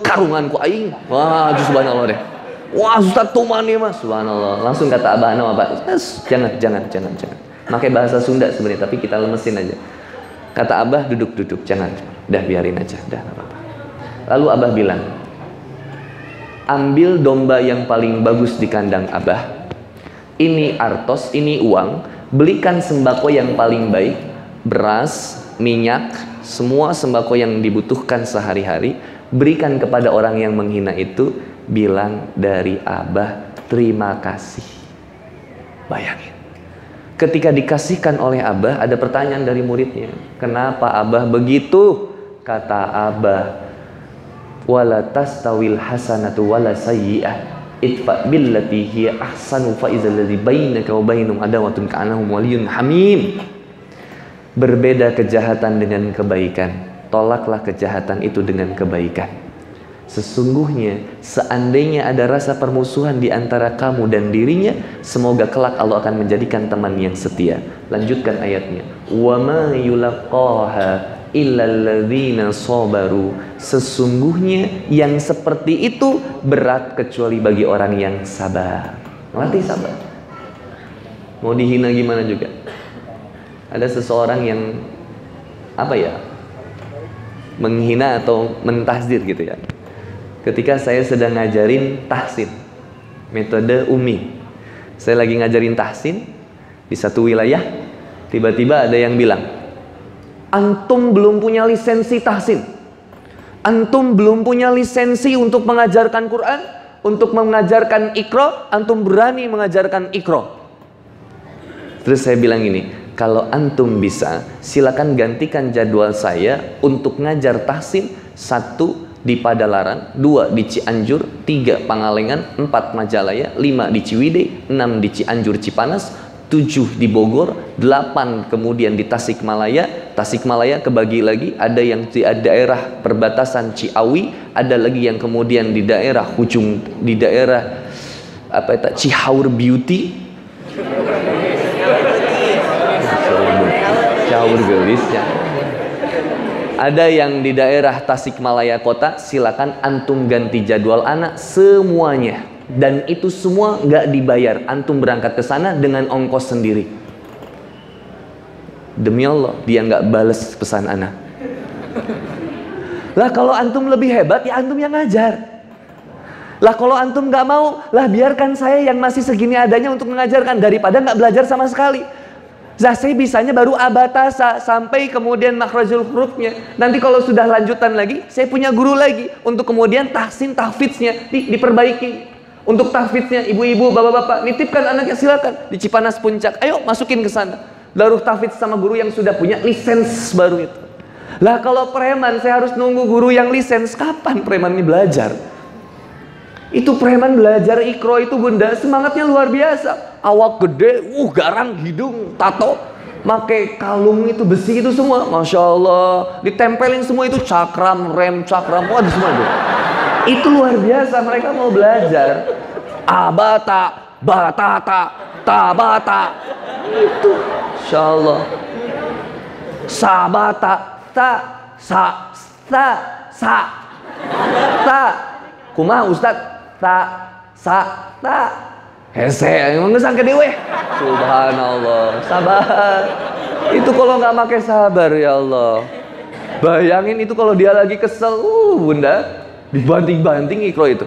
karunganku aing. Wah, subhanallah deh. Wah, Ustaz Tuman nih mas. Subhanallah. Langsung kata Abah Anom apa? Jangan. Pakai bahasa Sunda sebenarnya, tapi kita lemesin aja. Kata Abah, duduk, jangan. Dah biarin aja, dah gak apa-apa. Lalu Abah bilang, ambil domba yang paling bagus di kandang Abah. Ini artos, ini uang. Belikan sembako yang paling baik. Beras, minyak, semua sembako yang dibutuhkan sehari-hari. Berikan kepada orang yang menghina itu. Bilang dari Abah, terima kasih. Bayangin. Ketika dikasihkan oleh Abah, ada pertanyaan dari muridnya. Kenapa Abah begitu? Kata Abah, wala tastawil hasanatu wala sayyi'ah idfa billati hiya ahsanu fa idzal ladzi bainaka wa bainahum adawatun ka'annahum waliyyun hamim. Berbeda kejahatan dengan kebaikan. Tolaklah kejahatan itu dengan kebaikan. Sesungguhnya seandainya ada rasa permusuhan di antara kamu dan dirinya, semoga kelak Allah akan menjadikan teman yang setia. Lanjutkan ayatnya. Wa ma yulaqaha illal ladzina sabaru. Sesungguhnya yang seperti itu berat kecuali bagi orang yang sabar. Latih sabar. Mau dihina gimana juga. Ada seseorang yang menghina atau mentahzir gitu ya. Ketika saya sedang ngajarin tahsin, metode Umi, saya lagi ngajarin tahsin di satu wilayah, tiba-tiba ada yang bilang, antum belum punya lisensi tahsin, antum belum punya lisensi untuk mengajarkan Quran, untuk mengajarkan Iqra, antum berani mengajarkan Iqra. Terus saya bilang gini, kalau antum bisa, silakan gantikan jadwal saya untuk ngajar tahsin. 1 di Padalarang, 2 di Cianjur, 3 Pangalengan, 4 Majalaya, 5 di Ciwidey, 6 di Cianjur Cipanas, 7 di Bogor, 8 kemudian di Tasikmalaya. Tasikmalaya kebagi lagi, ada yang di daerah perbatasan Ciawi, ada lagi yang kemudian di daerah ujung, di daerah apa itu Cihaur Beauty, Cihaur Gelisnya. Ada yang di daerah Tasikmalaya kota, silakan antum ganti jadwal anak semuanya, dan itu semua nggak dibayar. Antum berangkat ke sana dengan ongkos sendiri. Demi Allah, dia nggak bales pesan anak. Lah kalau antum lebih hebat, ya antum yang ngajar. Lah kalau antum nggak mau, lah biarkan saya yang masih segini adanya untuk mengajarkan, daripada nggak belajar sama sekali. Saya bisanya baru abatasa sampai kemudian makhrajul hurufnya. Nanti kalau sudah lanjutan lagi, saya punya guru lagi untuk kemudian tahsin tahfidznya diperbaiki. Untuk tahfidznya, ibu-ibu, bapak-bapak, nitipkan anaknya silakan di Cipanas Puncak. Ayo masukin ke sana. Daruh tahfidz sama guru yang sudah punya lisens baru itu. Lah kalau preman saya harus nunggu guru yang lisens, kapan preman ini belajar? Itu preman belajar ikro itu bunda, semangatnya luar biasa. Awak gede, garang, hidung, tato, make kalung itu besi itu semua, masya Allah, ditempelin semua itu cakram, rem, cakram, waduh semua itu. Itu luar biasa, mereka mau belajar. Abata, batata, tabata, itu, masya Allah. Sabata, ta, kumaha Ustadz? Ta, hese, emang ngesangke dewe. Subhanallah, sabar. Itu kalau nggak pakai sabar ya Allah. Bayangin itu kalau dia lagi kesel, bunda, dibanting-banting ikro itu.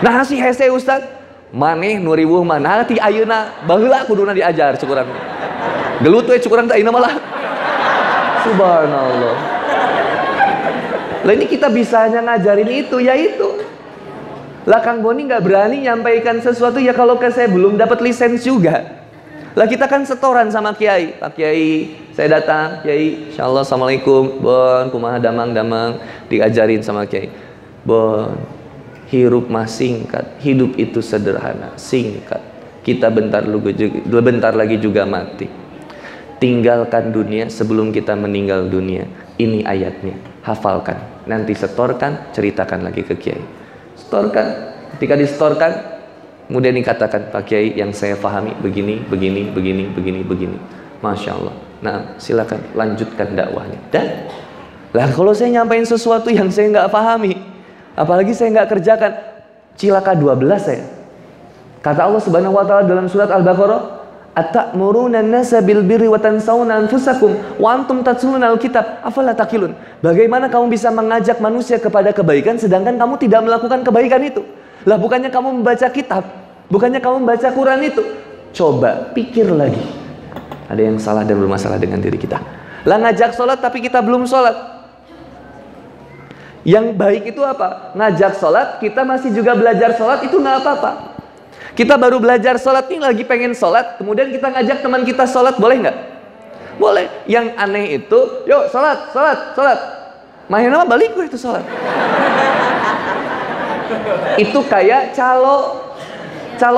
Nah si hese Ustad, maneh nuriwuh mana ti ayeuna, baheula kuduna diajar cukuran. Gelut we cukuran teh ayeuna malah. Subhanallah. Lah ini kita bisanya ngajarin itu, ya itu. Lah Kang Boni nggak berani nyampaikan sesuatu ya kalau saya belum dapat lisensi juga. Lah kita kan setoran sama Kiai. Pak Kiai, saya datang, Kiai, insyaallah assalamualaikum, bon, kumaha damang, diajarin sama Kiai. Bon, hirup mah singkat, hidup itu sederhana, singkat. Kita bentar lagi juga mati. Tinggalkan dunia sebelum kita meninggal dunia. Ini ayatnya, hafalkan. Nanti setorkan, ceritakan lagi ke Kiai. Setorkan, ketika disetorkan kemudian dikatakan, Pak Kiai yang saya pahami begini. Masya Allah. Nah silakan lanjutkan dakwahnya. Dan lah kalau saya nyampain sesuatu yang saya nggak pahami, apalagi saya nggak kerjakan, cilaka 12 saya. Kata Allah Subhanahu Wa Taala dalam surat Al-Baqarah, Atamuruna an-nasa bil birri wa tansawna anfusakum wa antum tatluna al-kitab afala taqilun. Bagaimana kamu bisa mengajak manusia kepada kebaikan sedangkan kamu tidak melakukan kebaikan itu? Lah bukannya kamu membaca kitab, bukannya kamu membaca Quran itu? Coba pikir lagi. Ada yang salah dan bermasalah dengan diri kita. Lah ngajak sholat tapi kita belum sholat. Yang baik itu apa? Ngajak sholat, kita masih juga belajar sholat, itu nggak apa-apa. Kita baru belajar sholat nih, lagi pengen sholat, kemudian kita ngajak teman kita sholat, boleh nggak? Boleh. Yang aneh itu, yuk sholat. Mahin nama balik gue itu sholat. Itu kayak calo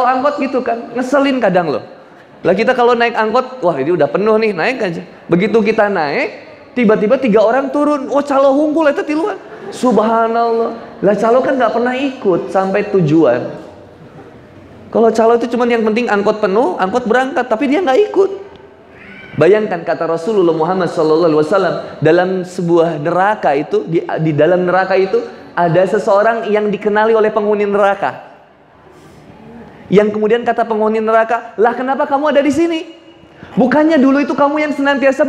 angkot gitu kan, ngeselin kadang loh. Lah kita kalau naik angkot, wah ini udah penuh nih, naik aja. Begitu kita naik, tiba-tiba 3 orang turun, calo hungkul itu tiluan. Subhanallah. Lah calo kan nggak pernah ikut sampai tujuan. Kalau calo itu cuma yang penting angkot penuh, angkot berangkat, tapi dia nggak ikut. Bayangkan kata Rasulullah Muhammad SAW, dalam sebuah neraka itu, di dalam neraka itu ada seseorang yang dikenali oleh penghuni neraka. Yang kemudian kata penghuni neraka, lah kenapa kamu ada di sini? Bukannya dulu itu kamu yang senantiasa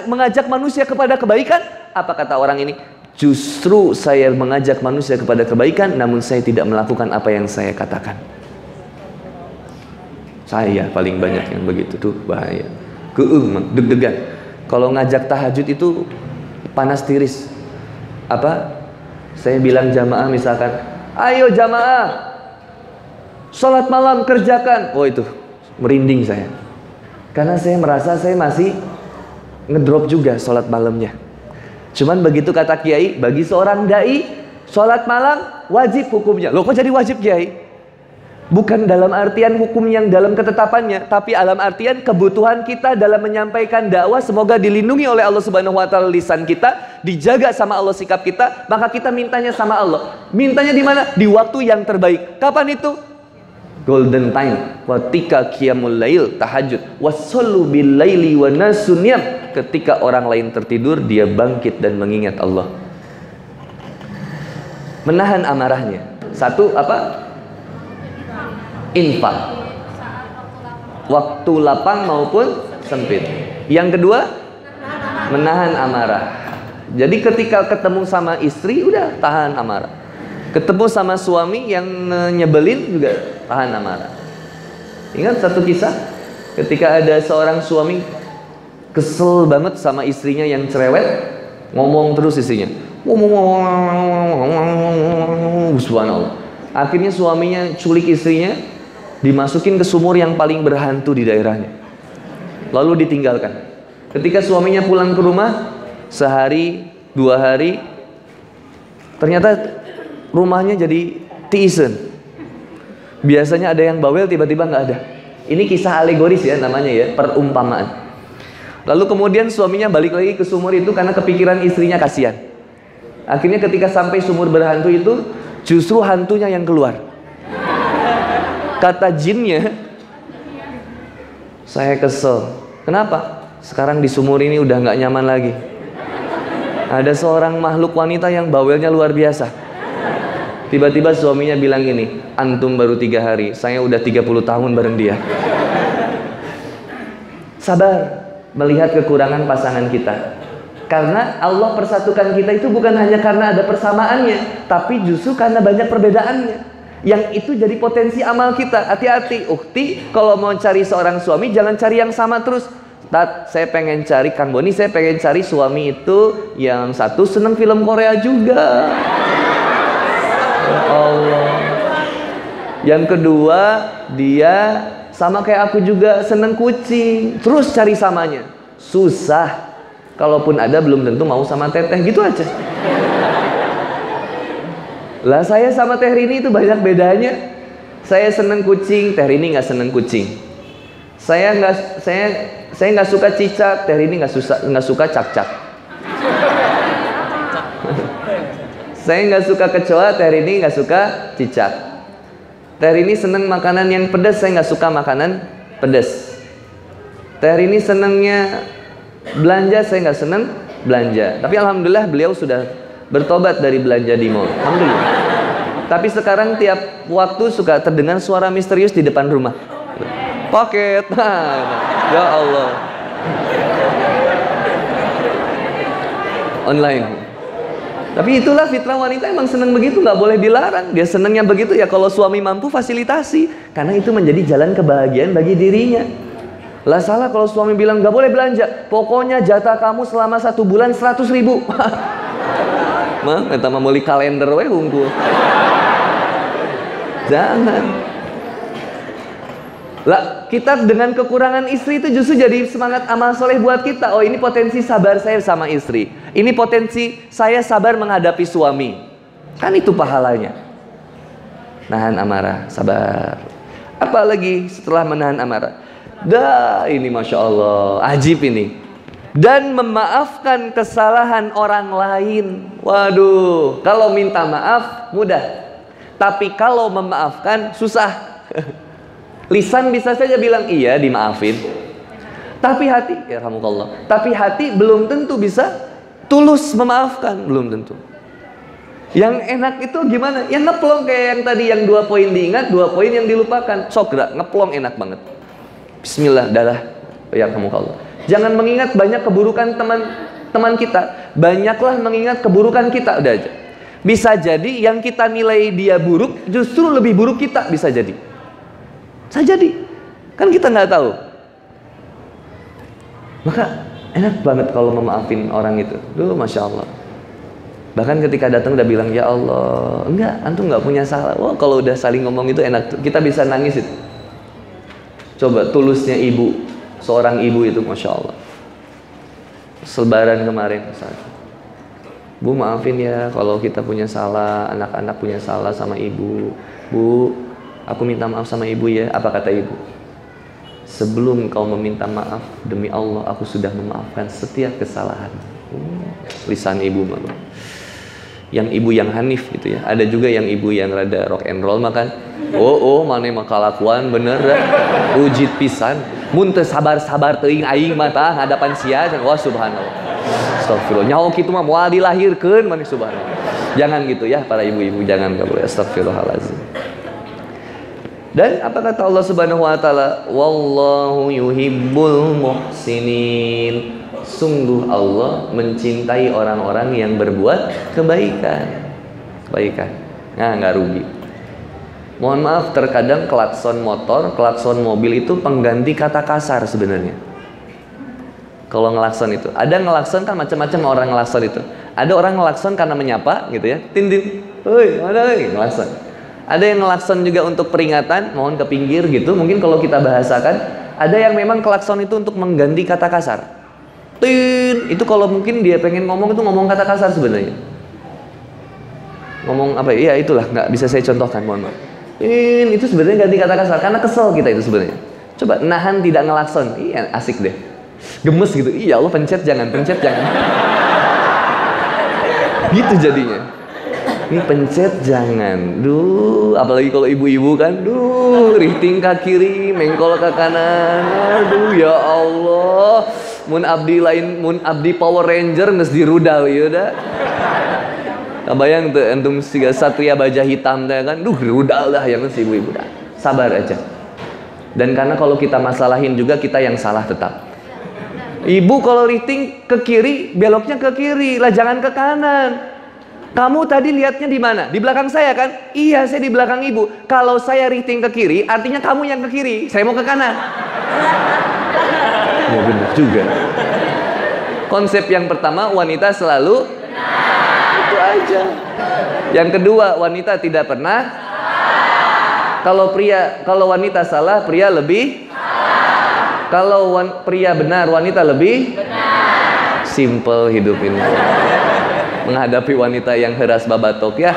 mengajak manusia kepada kebaikan? Apa kata orang ini? Justru saya mengajak manusia kepada kebaikan, namun saya tidak melakukan apa yang saya katakan. Saya paling banyak yang begitu tuh, bahaya. Deg-degan. Kalau ngajak tahajud itu panas tiris. Apa? Saya bilang jamaah misalkan, ayo jamaah, sholat malam kerjakan. Oh itu merinding saya. Karena saya merasa saya masih ngedrop juga sholat malamnya. Cuman begitu kata Kiai, bagi seorang dai, sholat malam wajib hukumnya. Loh kok jadi wajib Kiai? Bukan dalam artian hukum yang dalam ketetapannya, tapi dalam artian kebutuhan kita dalam menyampaikan dakwah semoga dilindungi oleh Allah Subhanahu Wa Taala lisan kita, dijaga sama Allah sikap kita, maka kita mintanya sama Allah. Mintanya di mana? Di waktu yang terbaik. Kapan itu? golden time, ketika qiyamul lail, tahajud, wasallu bil laili wa nasun niyam, ketika orang lain tertidur dia bangkit dan mengingat Allah. Menahan amarahnya. Satu apa? Infak. Waktu lapang maupun sempit. Yang kedua, menahan amarah. Jadi ketika ketemu sama istri udah tahan amarah. Ketemu sama suami yang nyebelin juga tahan amarah. Ingat satu kisah, ketika ada seorang suami kesel banget sama istrinya yang cerewet, ngomong terus istrinya. Subhanallah. Akhirnya suaminya culik istrinya, dimasukin ke sumur yang paling berhantu di daerahnya, lalu ditinggalkan. Ketika suaminya pulang ke rumah, sehari, 2 hari, ternyata rumahnya jadi tiisen. Biasanya ada yang bawel, tiba-tiba nggak ada. Ini kisah alegoris ya namanya ya, perumpamaan. Lalu kemudian suaminya balik lagi ke sumur itu karena kepikiran istrinya, kasihan. Akhirnya ketika sampai sumur berhantu itu, justru hantunya yang keluar. Kata jinnya, saya kesel. Kenapa? Sekarang di sumur ini udah nggak nyaman lagi. Ada seorang makhluk wanita yang bawelnya luar biasa. Tiba-tiba suaminya bilang gini, antum baru 3 hari, saya udah 30 tahun bareng dia. Sabar melihat kekurangan pasangan kita. Karena Allah persatukan kita itu bukan hanya karena ada persamaannya, tapi justru karena banyak perbedaannya. Yang itu jadi potensi amal kita. Hati-hati, ukhti, kalau mau cari seorang suami jangan cari yang sama terus. Tat, saya pengen cari, Kang Boni, saya pengen cari suami itu yang satu seneng film Korea juga. Ya Allah. Yang kedua, dia sama kayak aku juga seneng kucing. Terus cari samanya. Susah. Kalaupun ada belum tentu mau sama teteh, gitu aja. Lah saya sama Teh Rini itu banyak bedanya. Saya seneng kucing, Teh Rini nggak seneng kucing. Saya nggak suka cicak, Teh Rini nggak suka cak-cak. Saya nggak suka kecoa, Teh Rini nggak suka cicak. Teh Rini seneng makanan yang pedas, saya nggak suka makanan pedas. Teh Rini senengnya belanja, saya nggak seneng belanja. Tapi alhamdulillah beliau sudah bertobat dari belanja di mall. Alhamdulillah. Tapi sekarang tiap waktu suka terdengar suara misterius di depan rumah. Paket. Ya Allah. Online. Tapi itulah fitrah wanita, emang seneng begitu, nggak boleh dilarang. Dia senengnya begitu ya, kalau suami mampu fasilitasi, karena itu menjadi jalan kebahagiaan bagi dirinya. Lah salah kalau suami bilang nggak boleh belanja, pokoknya jatah kamu selama 1 bulan 100.000. Mah, kita mau beli kalender we unggul. Jangan. Lah kita dengan kekurangan istri itu justru jadi semangat amal soleh buat kita. Oh, ini potensi sabar saya sama istri. Ini potensi saya sabar menghadapi suami. Kan itu pahalanya. Nahan amarah, sabar. Apalagi setelah menahan amarah? Dah, ini Masya Allah, ajib ini. Dan memaafkan kesalahan orang lain. Waduh, kalau minta maaf mudah, tapi kalau memaafkan susah. Lisan bisa saja bilang iya dimaafin, tapi hati, ya rahmukallah, tapi hati belum tentu bisa tulus memaafkan, belum tentu. Yang enak itu gimana? Yang ngeplong kayak yang tadi, yang 2 poin diingat, 2 poin yang dilupakan. Sok gerak, ngeplong enak banget. Bismillah, dalah, ya rahmukallah. Jangan mengingat banyak keburukan teman kita, banyaklah mengingat keburukan kita, udah aja. Bisa jadi yang kita nilai dia buruk, justru lebih buruk kita, bisa jadi. Bisa jadi, kan kita nggak tahu. Maka enak banget kalau memaafin orang itu. Duh, Masya Allah. Bahkan ketika datang udah bilang, ya Allah, enggak, antum nggak punya salah. Wah, kalau udah saling ngomong itu enak, kita bisa nangis itu. Coba tulusnya ibu, seorang ibu itu, Masya Allah. Selebaran kemarin, Bu maafin ya kalau kita punya salah, anak-anak punya salah sama ibu. Bu, aku minta maaf sama ibu ya. Apa kata ibu? Sebelum kau meminta maaf, demi Allah aku sudah memaafkan setiap kesalahan. Lisan ibu, mama. yang ibu yang hanif gitu ya. Ada juga yang ibu yang rada rock and roll makan. Oh mana mah kalakuan bener dah. Ujit pisan. Mun teu sabar-sabar teuing aing mah tah hadapan sia. Wah subhanallah. Astagfirullah. Nyaho kitu mah moal dilahirkeun mani subhanallah. Jangan gitu ya para ibu-ibu, jangan enggak boleh. Astagfirullahalazim. Dan apa kata Allah Subhanahu wa taala? Wallahu yuhibbul muhsinin. Sungguh Allah mencintai orang-orang yang berbuat kebaikan. Nah, nggak rugi. Mohon maaf, terkadang klakson motor, klakson mobil itu pengganti kata kasar sebenarnya. Kalau ngelakson itu, ada ngelakson kan macam-macam orang ngelakson itu. Ada orang ngelakson karena menyapa gitu ya, tin, hoi, mana ngelakson. Ada yang ngelakson juga untuk peringatan, mohon ke pinggir gitu. Mungkin kalau kita bahasakan, ada yang memang klakson itu untuk mengganti kata kasar. Tin, itu kalau mungkin dia pengen ngomong itu ngomong kata kasar sebenarnya. Ngomong apa? Iya itulah, nggak bisa saya contohkan, mohon maaf. Tin, itu sebenarnya ganti kata kasar karena kesel kita itu sebenarnya. Coba nahan tidak ngelakson, iya asik deh. Gemes gitu, iya Allah pencet jangan. Gitu jadinya. Ini pencet jangan. Duh, apalagi kalau ibu-ibu kan, duh, rihting ke kiri, mengkol ke kanan. Aduh ya Allah. Mun abdi Power Ranger geus dirudal ieu da. Kabayang teu antum siga satria baja hitam teh kan. Duh, rudal dah yang si ibu-ibu dah. Sabar aja. Dan karena kalau kita masalahin juga kita yang salah tetap. Ibu kalau rihting ke kiri, beloknya ke kiri, lah jangan ke kanan. Kamu tadi lihatnya di mana? Di belakang saya kan? Iya, saya di belakang ibu. Kalau saya rihting ke kiri, artinya kamu yang ke kiri. Saya mau ke kanan. Ya benar juga. Konsep yang pertama, wanita selalu benar. Itu aja. Yang kedua, wanita tidak pernah salah. Kalau wanita salah, pria lebih salah. Kalau pria benar, wanita lebih benar. Simple hidup ini. Menghadapi wanita yang heras babatok ya.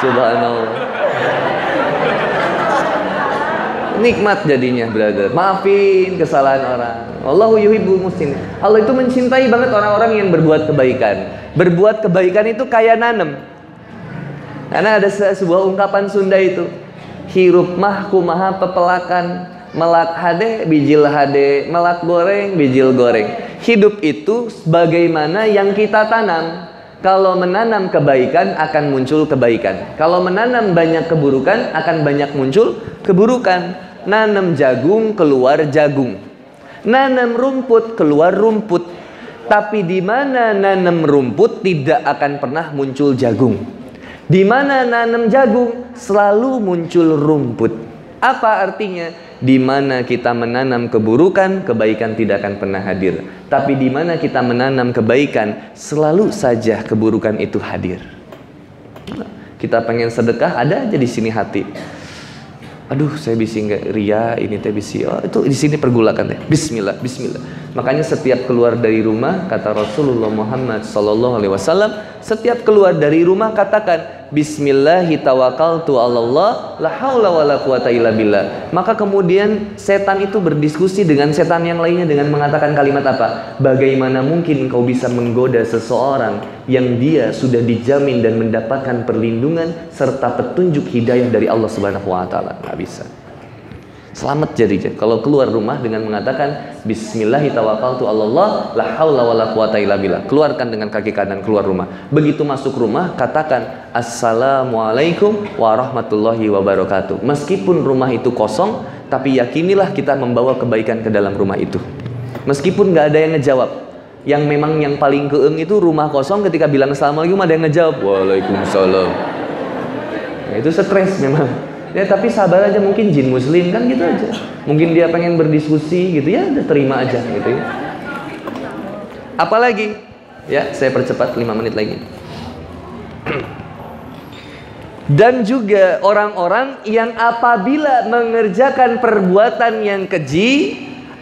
Subhanallah. Nikmat jadinya, brother. Maafin kesalahan orang. Allahu yuhibbul muhsinin. Allah itu mencintai banget orang-orang yang berbuat kebaikan. Berbuat kebaikan itu kayak nanem. Karena ada sebuah ungkapan Sunda itu, hirup mah kumaha pepelakan, melak hade bijil hade, melak goreng bijil goreng. Hidup itu bagaimana yang kita tanam. Kalau menanam kebaikan akan muncul kebaikan. Kalau menanam banyak keburukan akan banyak muncul keburukan. Nanam jagung keluar jagung. Nanam rumput keluar rumput. Tapi di mana nanam rumput tidak akan pernah muncul jagung. Di mana nanam jagung selalu muncul rumput. Apa artinya? Di mana kita menanam keburukan, kebaikan tidak akan pernah hadir. Tapi di mana kita menanam kebaikan, selalu saja keburukan itu hadir. Kita pengen sedekah, ada aja di sini hati. Aduh, saya bisa nggak ria, ini teh bisa. Oh, itu di sini pergulakan teh. Bismillah, Bismillah. Makanya setiap keluar dari rumah, kata Rasulullah Muhammad SAW, setiap keluar dari rumah katakan Bismillahi tawakkaltu 'alallah la haula wala quwata illa billah. Maka kemudian setan itu berdiskusi dengan setan yang lainnya dengan mengatakan kalimat apa? Bagaimana mungkin engkau bisa menggoda seseorang yang dia sudah dijamin dan mendapatkan perlindungan serta petunjuk hidayah dari Allah Subhanahu wa taala? Enggak bisa. Selamat jadi kalau keluar rumah dengan mengatakan Bismillahi tawakkaltu 'alallah la haula wala quwata illa billah. Keluarkan dengan kaki kanan keluar rumah. Begitu masuk rumah katakan Assalamualaikum warahmatullahi wabarakatuh. Meskipun rumah itu kosong, tapi yakinilah kita membawa kebaikan ke dalam rumah itu. Meskipun nggak ada yang ngejawab. Yang memang yang paling keeng itu rumah kosong ketika bilang Assalamualaikum ada yang ngejawab Waalaikumsalam. Nah, itu stres memang. Ya tapi sabar aja, mungkin jin muslim kan gitu aja. Mungkin dia pengen berdiskusi gitu ya, udah terima aja gitu ya. Apalagi? Ya, saya percepat 5 menit lagi. Dan juga orang-orang yang apabila mengerjakan perbuatan yang keji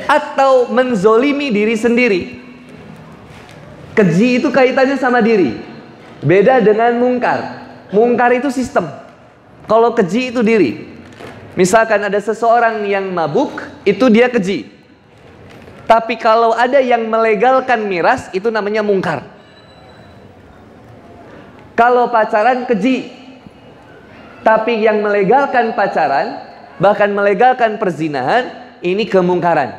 atau menzolimi diri sendiri. Keji itu kaitannya sama diri. Beda dengan mungkar. Mungkar itu sistem. Kalau keji itu diri. Misalkan ada seseorang yang mabuk, itu dia keji. Tapi kalau ada yang melegalkan miras, itu namanya mungkar. Kalau pacaran keji. Tapi yang melegalkan pacaran, bahkan melegalkan perzinahan, ini kemungkaran.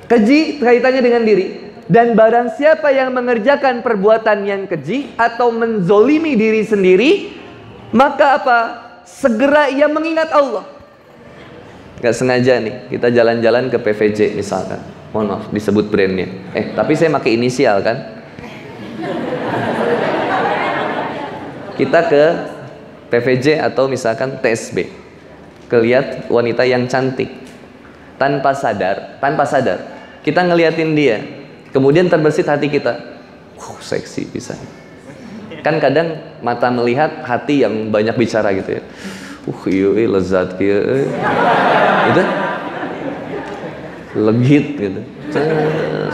Keji kaitannya dengan diri. Dan barang siapa yang mengerjakan perbuatan yang keji atau menzolimi diri sendiri, maka apa? Segera ia mengingat Allah. Gak sengaja nih, kita jalan-jalan ke PVJ misalkan. Mohon maaf, disebut brandnya. Tapi saya pakai inisial kan? Kita ke PVJ atau misalkan TSB. Kelihat wanita yang cantik. Tanpa sadar, kita ngeliatin dia. Kemudian terbersit hati kita, seksi bisa. Kan kadang mata melihat, hati yang banyak bicara gitu ya. Iya, lezat kia, gitu, legit gitu.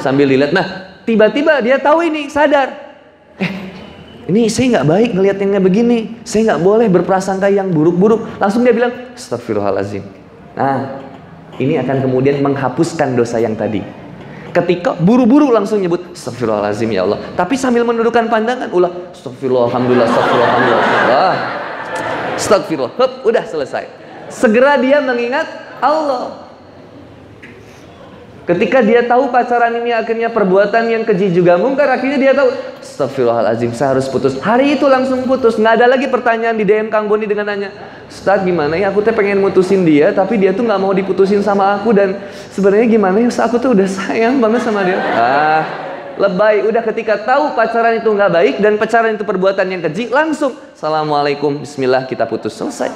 Sambil dilihat, nah tiba-tiba dia tahu ini, sadar. Ini saya nggak baik ngeliatnya begini. Saya nggak boleh berprasangka yang buruk-buruk. Langsung dia bilang, astagfirullahaladzim. Nah, ini akan kemudian menghapuskan dosa yang tadi. Ketika buru-buru langsung nyebut astagfirullahaladzim ya Allah, tapi sambil menundukkan pandangan, ulah astagfirullah, alhamdulillah, astagfirullah, alhamdulillah, astagfirullah, udah selesai. Segera dia mengingat Allah. Ketika dia tahu pacaran ini akhirnya perbuatan yang keji juga mungkar, akhirnya dia tahu astagfirullahaladzim, saya harus putus. Hari itu langsung putus. Nggak ada lagi pertanyaan di DM Kang Boni dengan nanya, Ustaz gimana ya, aku tuh pengen mutusin dia, tapi dia tuh nggak mau diputusin sama aku, dan sebenarnya gimana ya, aku tuh udah sayang banget sama dia. Lebay. Udah ketika tahu pacaran itu nggak baik dan pacaran itu perbuatan yang keji, langsung assalamualaikum, bismillah, kita putus, selesai.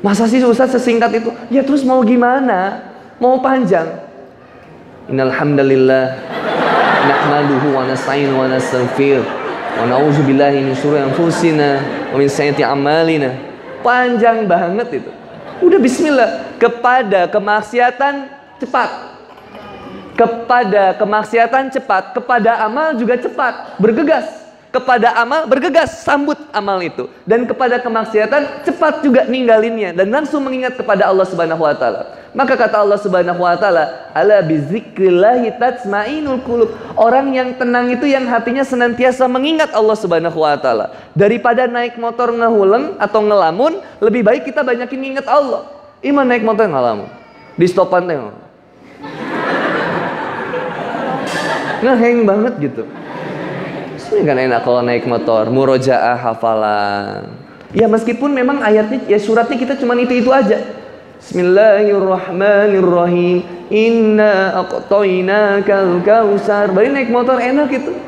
Masa sih Ustaz sesingkat itu? Ya terus mau gimana? Mau panjang? Innal hamdalillah nahmaduhu wa nasta'inu wa nastaghfir wa na'udzu billahi min syururi anfusina wa min sayyiati a'malina. Panjang banget itu. Udah bismillah. Kepada kemaksiatan cepat. Kepada kemaksiatan cepat, kepada amal juga cepat, bergegas. Kepada amal bergegas, sambut amal itu. Dan kepada kemaksiatan cepat juga ninggalinnya dan langsung mengingat kepada Allah Subhanahu wa taala. Maka kata Allah Subhanahu wa taala, ala bizikrillahi tatmainul qulub. Orang yang tenang itu yang hatinya senantiasa mengingat Allah Subhanahu wa taala. Daripada naik motor ngehuleng atau ngelamun, lebih baik kita banyakin ingat Allah. Iman naik motor ngelamun. Di stopan teh ngeheng banget gitu. Ini kan enak kalau naik motor, murojaah, hafalan. Ya meskipun memang ayatnya, ya suratnya kita cuma itu aja. Bismillahirrahmanirrahim. Inna aqtainakal kautsar. Baru naik motor enak gitu.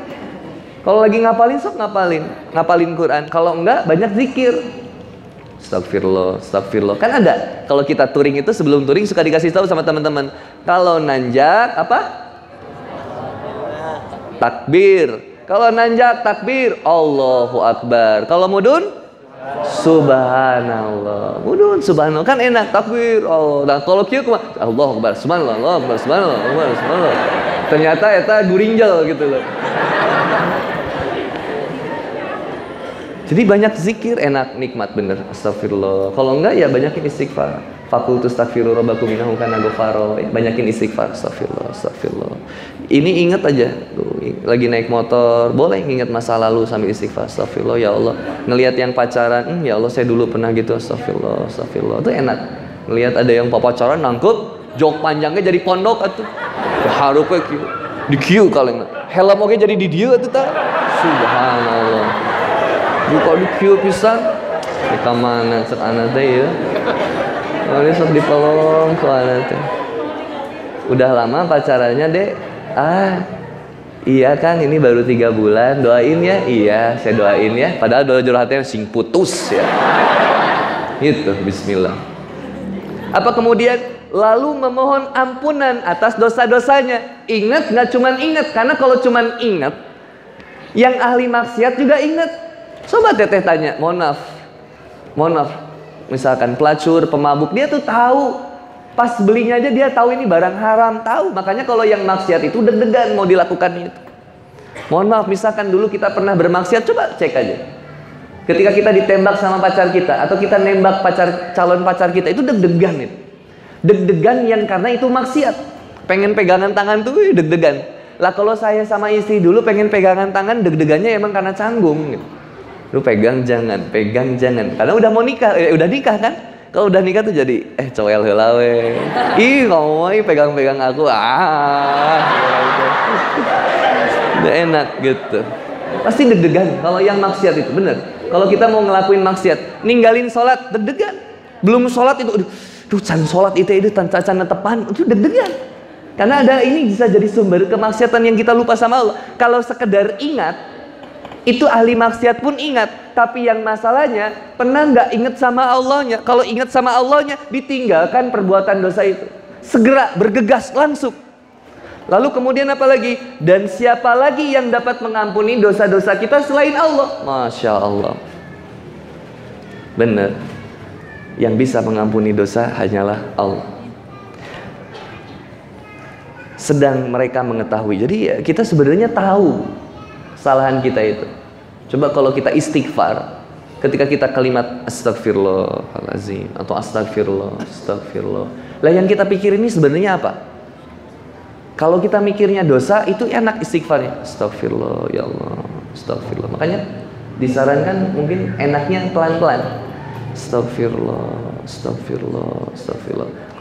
Kalau lagi ngapalin, sok ngapalin Quran. Kalau enggak, banyak zikir. Astagfirullah, astagfirullah. Kan ada. Kalau kita touring itu, sebelum touring suka dikasih tahu sama teman-teman. Kalau nanjak apa? Takbir. Kalau nanjak takbir, Allahu Akbar. Kalau mudun, Subhanallah. Mudun, Subhanallah. Kan enak, takbir. Oh, dan kalau kieu kumaha? Allahu Akbar, Subhanallah, Allahu Akbar, Subhanallah, Allahu Akbar, Subhanallah. Ternyata eta gurinjel gitu loh. Jadi banyak zikir, enak, nikmat bener. Astagfirullah. Kalau enggak ya banyakin istighfar. Fakultus astaghfiru rabbakum innahu kana ghafara. Banyakin istighfar. Astagfirullah, astagfirullah. Ini ingat aja. Tuh, lagi naik motor, boleh ingat masa lalu sambil istighfar. Astagfirullah ya Allah. Ngelihat yang pacaran, ya Allah saya dulu pernah gitu. Astagfirullah, astagfirullah. Itu enak. Ngelihat ada yang pacaran nangkep, jok panjangnya jadi pondok atuh. Harupnya kieu. Di kieu kaleng. Helm oge jadi di dieu atuh tah. Subhanallah. Buka di kieu pisan. Kita mana cek anak teh ya. Ini sok dipelong ke anak teh. Udah lama pacarannya, Dek? Iya Kang, ini baru 3 bulan. Doain ya. Iya, saya doain ya. Padahal doa hatinya sing putus ya. Gitu, bismillah. Apa kemudian lalu memohon ampunan atas dosa-dosanya. Ingat, nggak cuman ingat, karena kalau cuman ingat, yang ahli maksiat juga ingat. Coba teteh tanya, mohon maaf, misalkan pelacur, pemabuk, dia tuh tahu, pas belinya aja dia tahu ini barang haram, tahu. Makanya kalau yang maksiat itu deg-degan mau dilakukan itu. Mohon maaf, misalkan dulu kita pernah bermaksiat, coba cek aja. Ketika kita ditembak sama pacar kita, atau kita nembak calon pacar kita, itu deg-degan itu. Deg-degan yang karena itu maksiat. Pengen pegangan tangan tuh deg-degan. Lah kalau saya sama istri dulu pengen pegangan tangan, deg-degannya emang karena canggung gitu. Lu pegang jangan. Karena udah mau nikah, udah nikah kan? Kalau udah nikah tuh jadi coel heula we. Ih, kamu mah pegang-pegang aku. Udah enak gitu. Pasti deg-degan kalau yang maksiat itu, bener. Kalau kita mau ngelakuin maksiat, ninggalin sholat, deg-degan. Belum sholat itu, can sholat itu can netepan, itu deg-degan. Karena ada ini bisa jadi sumber kemaksiatan yang kita lupa sama Allah. Kalau sekedar ingat, itu ahli maksiat pun ingat. Tapi yang masalahnya, pernah nggak ingat sama Allahnya? Kalau ingat sama Allahnya, ditinggalkan perbuatan dosa itu. Segera bergegas langsung. Lalu kemudian apa lagi? Dan siapa lagi yang dapat mengampuni dosa-dosa kita selain Allah? Masya Allah. Benar. Yang bisa mengampuni dosa hanyalah Allah. Sedang mereka mengetahui. Jadi ya, kita sebenarnya tahu kesalahan kita itu. Coba kalau kita istighfar, ketika kita kalimat astagfirullahaladzim atau astagfirullah. Lah yang kita pikir ini sebenarnya apa? Kalau kita mikirnya dosa, itu enak istighfarnya. Astagfirullah, ya Allah, astagfirullah. Makanya disarankan mungkin enaknya pelan-pelan. Astagfirullah.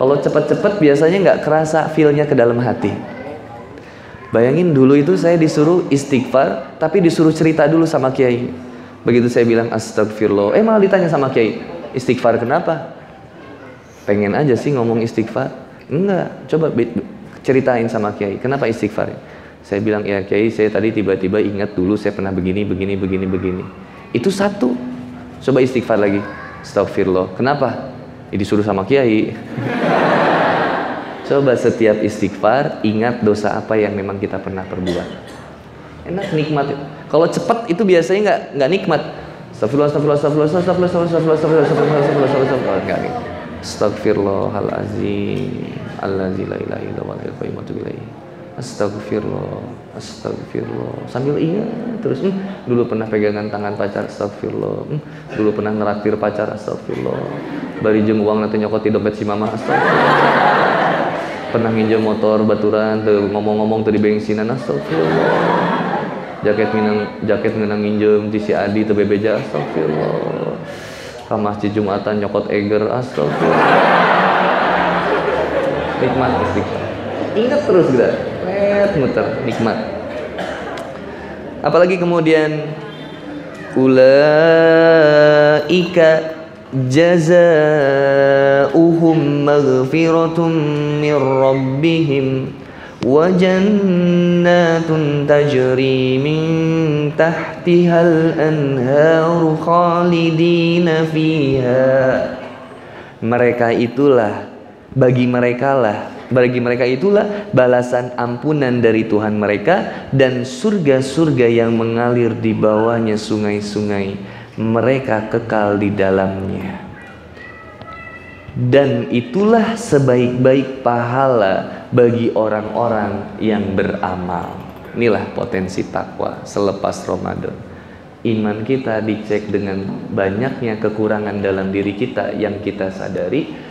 Kalau cepat-cepat biasanya nggak kerasa feel-nya ke dalam hati. Bayangin dulu itu saya disuruh istighfar, tapi disuruh cerita dulu sama kiai. Begitu saya bilang astagfirullah, malah ditanya sama kiai, istighfar kenapa? Pengen aja sih ngomong istighfar. Enggak, coba ceritain sama kiai, kenapa istighfar? Saya bilang, ya kiai, saya tadi tiba-tiba ingat dulu saya pernah begini. Itu satu. Coba istighfar lagi. Astagfirullah. Kenapa? Disuruh sama kiai. Coba setiap istighfar ingat dosa apa yang memang kita pernah perbuat. Enak, nikmat. Kalau cepat itu biasanya nggak nikmat. Astagfirullahaladzim, allazi la ilaha illa huwal hayyul qayyum wa atubu ilaihi. Astagfirullah. Sambil ingat terus, dulu pernah pegangan tangan pacar, astagfirullah. Dulu pernah ngeraktir pacar, astagfirullah. Bari jeung uang nanti nyokot di dompet si mama, astagfirullah. Pernah nginjem motor baturan, tuh ngomong-ngomong tuh di bensinan, astagfirullah. Jaket ngeunang nginjem di si Adi tuh bebeja, astagfirullah. Ka masjid Jumatan nyokot eger, astagfirullah. Nikmat istighfar. Ingat terus gitu. Muter, nikmat. Apalagi kemudian ulaika jazaa'uhum maghfiratun min rabbihim wa jannatun tajri min tahtihal anharu khalidina fiha. Mereka itulah, bagi mereka itulah balasan ampunan dari Tuhan mereka dan surga-surga yang mengalir di bawahnya sungai-sungai, mereka kekal di dalamnya. Dan itulah sebaik-baik pahala bagi orang-orang yang beramal. Inilah potensi takwa selepas Ramadan. Iman kita dicek dengan banyaknya kekurangan dalam diri kita yang kita sadari.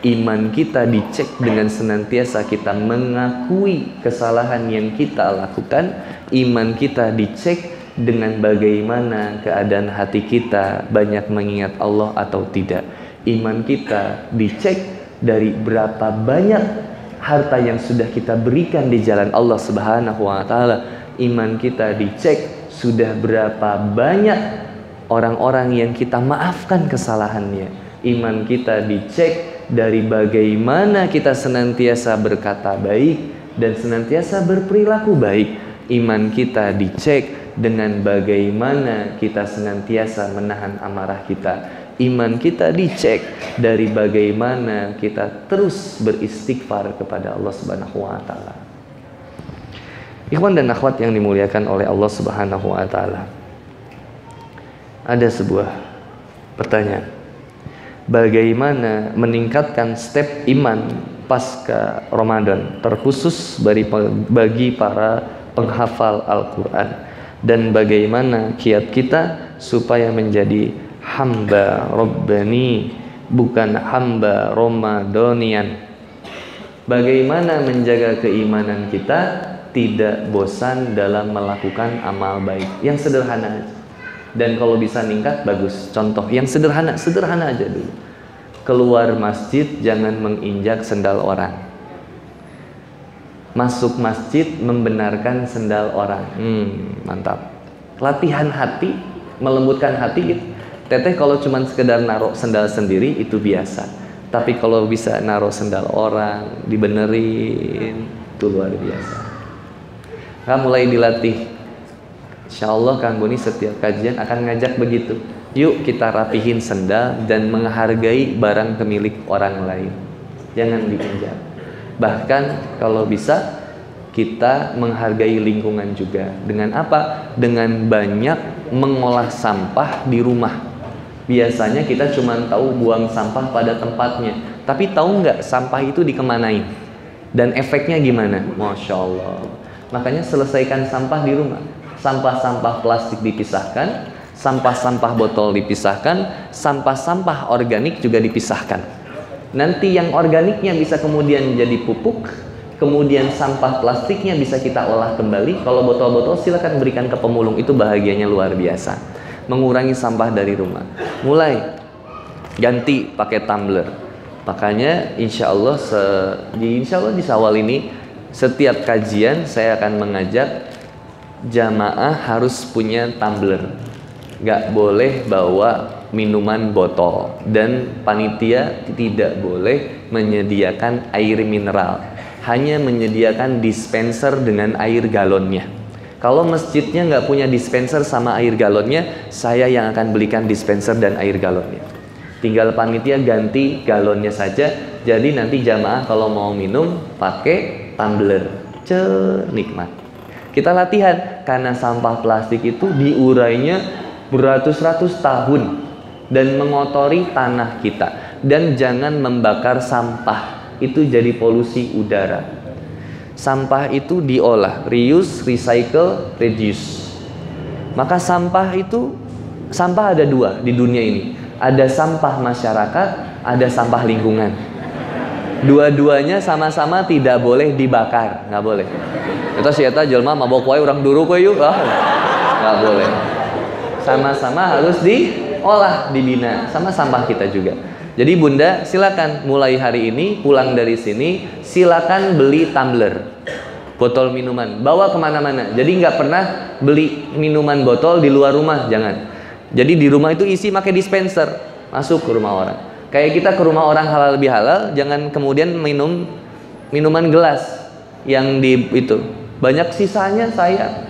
Iman kita dicek dengan senantiasa kita mengakui kesalahan yang kita lakukan. Iman kita dicek dengan bagaimana keadaan hati kita, banyak mengingat Allah atau tidak. Iman kita dicek dari berapa banyak harta yang sudah kita berikan di jalan Allah Subhanahu wa taala. Iman kita dicek sudah berapa banyak orang-orang yang kita maafkan kesalahannya. Iman kita dicek dari bagaimana kita senantiasa berkata baik dan senantiasa berperilaku baik. Iman kita dicek dengan bagaimana kita senantiasa menahan amarah kita. Iman kita dicek dari bagaimana kita terus beristighfar kepada Allah Subhanahu wa taala. Ikhwan dan akhwat yang dimuliakan oleh Allah Subhanahu wa taala. Ada sebuah pertanyaan. Bagaimana meningkatkan step iman pasca Ramadan, terkhusus bagi para penghafal Al-Quran, dan bagaimana kiat kita supaya menjadi hamba Rabbani, bukan hamba Ramadanian. Bagaimana menjaga keimanan kita tidak bosan dalam melakukan amal baik yang sederhana aja. Dan kalau bisa ningkat bagus. Contoh yang sederhana aja dulu. Keluar masjid jangan menginjak sendal orang. Masuk masjid membenarkan sendal orang. Mantap. Latihan hati, melembutkan hati. Teteh kalau cuma sekedar naruh sendal sendiri itu biasa. Tapi kalau bisa naruh sendal orang, dibenerin, itu luar biasa. Nah, mulai dilatih. Insya Allah Kang Boni setiap kajian akan ngajak begitu. Yuk kita rapihin sendal dan menghargai barang pemilik orang lain. Jangan diinjak. Bahkan kalau bisa kita menghargai lingkungan juga. Dengan apa? Dengan banyak mengolah sampah di rumah. Biasanya kita cuma tahu buang sampah pada tempatnya. Tapi tahu nggak sampah itu dikemanain? Dan efeknya gimana? Masya Allah. Makanya selesaikan sampah di rumah. Sampah-sampah plastik dipisahkan, sampah-sampah botol dipisahkan, sampah-sampah organik juga dipisahkan. Nanti yang organiknya bisa kemudian jadi pupuk, kemudian sampah plastiknya bisa kita olah kembali. Kalau botol-botol silakan berikan ke pemulung, itu bahagianya luar biasa. Mengurangi sampah dari rumah. Mulai ganti pakai tumbler. Makanya insya Allah di Syawal ini setiap kajian saya akan mengajak jamaah harus punya tumbler. Gak boleh bawa minuman botol. Dan panitia tidak boleh menyediakan air mineral. Hanya menyediakan dispenser dengan air galonnya. Kalau masjidnya gak punya dispenser sama air galonnya, saya yang akan belikan dispenser dan air galonnya. Tinggal panitia ganti galonnya saja. Jadi nanti jamaah kalau mau minum pakai tumbler. Nikmat. Kita latihan, karena sampah plastik itu diurainya beratus-ratus tahun dan mengotori tanah kita. Dan jangan membakar sampah, itu jadi polusi udara. Sampah itu diolah, reuse, recycle, reduce. Maka sampah ada dua di dunia ini. Ada sampah masyarakat, ada sampah lingkungan. Dua-duanya sama-sama tidak boleh dibakar, nggak boleh. Itu siapa jelma mabok wae orang duru kowe yuk, nggak boleh. Sama-sama harus diolah, dibina sama sampah kita juga. Jadi Bunda silakan mulai hari ini pulang dari sini silakan beli tumbler, botol minuman, bawa kemana-mana. Jadi nggak pernah beli minuman botol di luar rumah, jangan. Jadi di rumah itu isi pakai dispenser, masuk ke rumah orang. Kayak kita ke rumah orang halal bihalal, jangan kemudian minum minuman gelas yang di itu. Banyak sisanya sayang.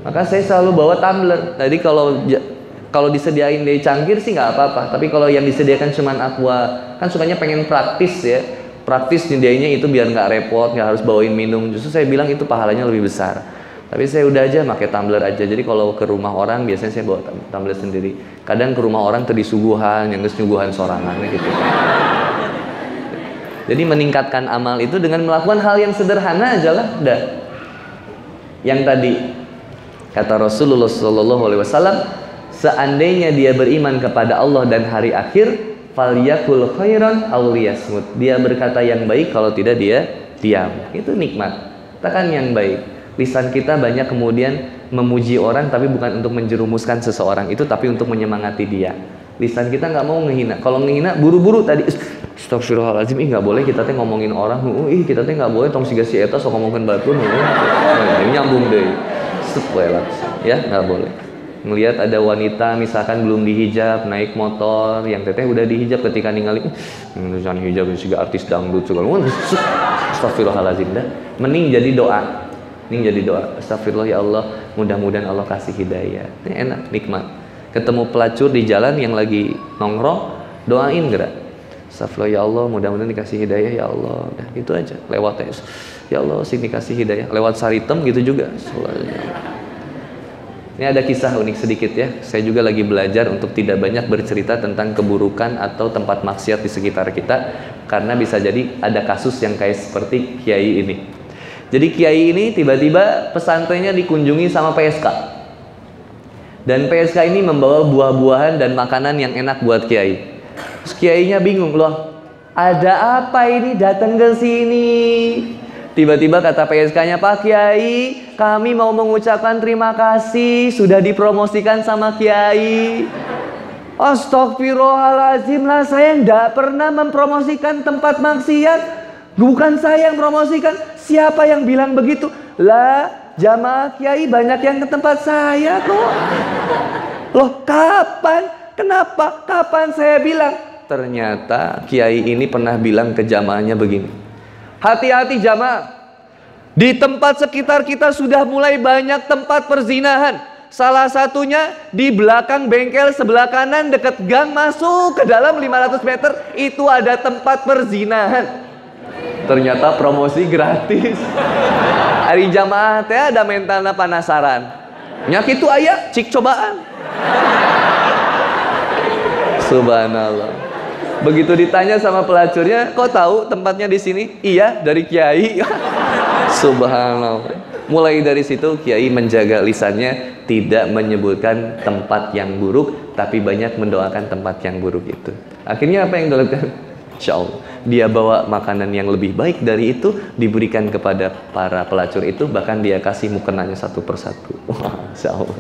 Maka saya selalu bawa tumbler. Tadi kalau disediain dari cangkir sih nggak apa-apa. Tapi kalau yang disediakan cuman aqua, kan sukanya pengen praktis ya. Praktis nyediainnya itu biar nggak repot, nggak harus bawain minum. Justru saya bilang itu pahalanya lebih besar. Tapi saya udah aja pakai tumbler aja. Jadi kalau ke rumah orang biasanya saya bawa tumbler sendiri. Kadang ke rumah orang terdisuguhan, yang kesuguhan sorangannya gitu. Jadi meningkatkan amal itu dengan melakukan hal yang sederhana aja lah, udah. Yang tadi kata Rasulullah SAW, seandainya dia beriman kepada Allah dan hari akhir, falyakul khairan aw liyasmut. Dia berkata yang baik, kalau tidak dia diam. Itu nikmat. Katakan yang baik. Lisan kita banyak kemudian memuji orang, tapi bukan untuk menjerumuskan seseorang itu, tapi untuk menyemangati dia. Lisan kita nggak mau ngehina. Kalau ngehina buru-buru tadi. Astagfirullahaladzim, nggak boleh kita teh ngomongin orang. Kita teh nggak boleh tong siga si eta sok ngomongin batu. Nyambung deh. Ya nggak boleh. Ngelihat ada wanita misalkan belum dihijab naik motor, yang teteh udah dihijab, ketika ninggalin jangan hijab juga artis dangdut segala. Astagfirullahaladzim dah. Mending jadi doa. Astagfirullah ya Allah, mudah-mudahan Allah kasih hidayah. Ini enak, nikmat. Ketemu pelacur di jalan yang lagi nongkrong, doain gerak. Astagfirullah ya Allah, mudah-mudahan dikasih hidayah ya Allah. Nah, itu aja. Lewat ya Allah sini kasih hidayah. Lewat saritem gitu juga. Ini ada kisah unik sedikit ya. Saya juga lagi belajar untuk tidak banyak bercerita tentang keburukan atau tempat maksiat di sekitar kita, karena bisa jadi ada kasus yang kayak seperti kiai ini. Jadi kiai ini tiba-tiba pesantrennya dikunjungi sama PSK. Dan PSK ini membawa buah-buahan dan makanan yang enak buat kiai. Terus kiainya bingung, loh, ada apa ini datang ke sini? Tiba-tiba kata PSK-nya, Pak Kiai, kami mau mengucapkan terima kasih sudah dipromosikan sama Kiai. Astagfirullahaladzim lah, saya tidak pernah mempromosikan tempat maksiat. Bukan saya yang promosikan. Siapa yang bilang begitu? Lah, jamaah Kiai banyak yang ke tempat saya kok. Loh, kapan? Kenapa? Kapan saya bilang? Ternyata Kiai ini pernah bilang ke jamaahnya begini. Hati-hati jamaah. Di tempat sekitar kita sudah mulai banyak tempat perzinahan. Salah satunya di belakang bengkel sebelah kanan dekat gang masuk ke dalam 500 meter itu ada tempat perzinahan. Ternyata promosi gratis. Hari jamaah teh ada mentalna penasaran. Nyak itu aya cik cobaan. Subhanallah. Begitu ditanya sama pelacurnya, kok tahu tempatnya di sini? Iya, dari Kiai. Subhanallah. Mulai dari situ Kiai menjaga lisannya, tidak menyebutkan tempat yang buruk, tapi banyak mendoakan tempat yang buruk itu. Akhirnya apa yang dilakukan? Insya Allah dia bawa makanan yang lebih baik dari itu, diberikan kepada para pelacur itu, bahkan dia kasih mukenanya satu persatu. Wah, Insya Allah.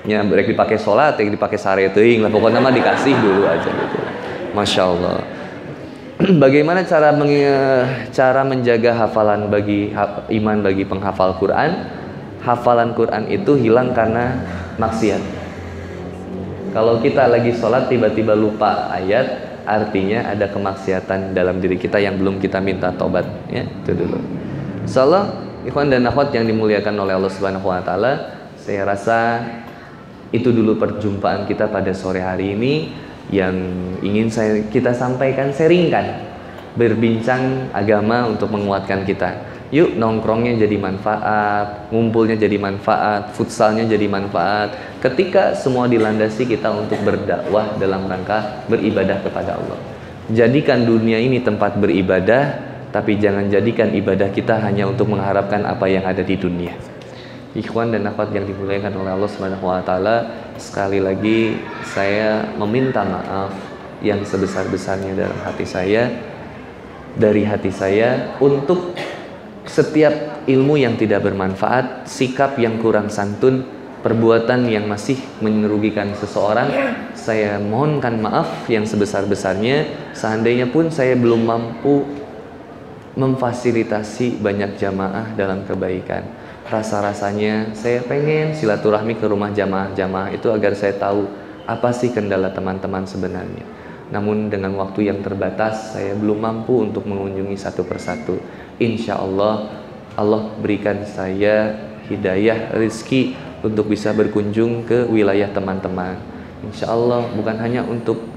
Ya, mereka dipakai sholat, yang dipakai sare teuing lah, pokoknya mah dikasih dulu aja gitu. Masya Allah. Bagaimana cara menjaga hafalan iman bagi penghafal Quran? Hafalan Quran itu hilang karena maksiat. Kalau kita lagi sholat tiba-tiba lupa ayat, artinya ada kemaksiatan dalam diri kita yang belum kita minta tobat. Ya, itu dulu. Insyaallah, ikhwan dan akhwat yang dimuliakan oleh Allah Subhanahu Wa Taala, saya rasa itu dulu perjumpaan kita pada sore hari ini yang ingin kita sampaikan, sharingkan, berbincang agama untuk menguatkan kita. Yuk nongkrongnya jadi manfaat, ngumpulnya jadi manfaat, futsalnya jadi manfaat. Ketika semua dilandasi kita untuk berdakwah dalam rangka beribadah kepada Allah. Jadikan dunia ini tempat beribadah, tapi jangan jadikan ibadah kita hanya untuk mengharapkan apa yang ada di dunia. Ikhwan dan akhwat yang dimuliakan oleh Allah Subhanahu Wa Taala, sekali lagi saya meminta maaf yang sebesar-besarnya dari hati saya untuk setiap ilmu yang tidak bermanfaat, sikap yang kurang santun, perbuatan yang masih merugikan seseorang. Saya mohonkan maaf yang sebesar-besarnya. Seandainya pun saya belum mampu memfasilitasi banyak jamaah dalam kebaikan, rasa-rasanya saya pengen silaturahmi ke rumah jamaah-jamaah itu agar saya tahu apa sih kendala teman-teman sebenarnya. Namun dengan waktu yang terbatas saya belum mampu untuk mengunjungi satu persatu. Insya Allah, Allah berikan saya hidayah, rezeki untuk bisa berkunjung ke wilayah teman-teman. Insya Allah bukan hanya untuk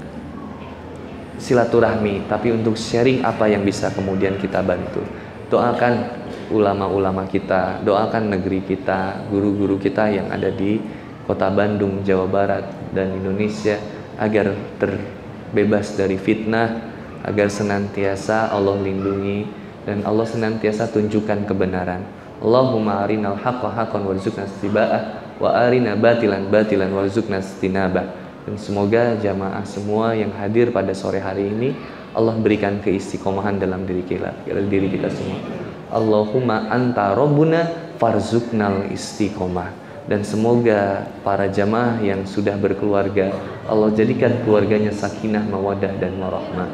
silaturahmi, tapi untuk sharing apa yang bisa kemudian kita bantu. Doakan ulama-ulama kita, doakan negeri kita, guru-guru kita yang ada di kota Bandung, Jawa Barat, dan Indonesia agar terbebas dari fitnah, agar senantiasa Allah lindungi dan Allah senantiasa tunjukkan kebenaran. Allahumma arinal haqqa haqqan warzuqna ittiba'ah wa arina batilan batilan warzuqna ijtinabah. Dan semoga jamaah semua yang hadir pada sore hari ini Allah berikan keistiqomahan dalam diri kita semua. Allahumma anta rabbuna farzuqnal istiqomah. Dan semoga para jamaah yang sudah berkeluarga Allah jadikan keluarganya sakinah, mawaddah dan warahmah.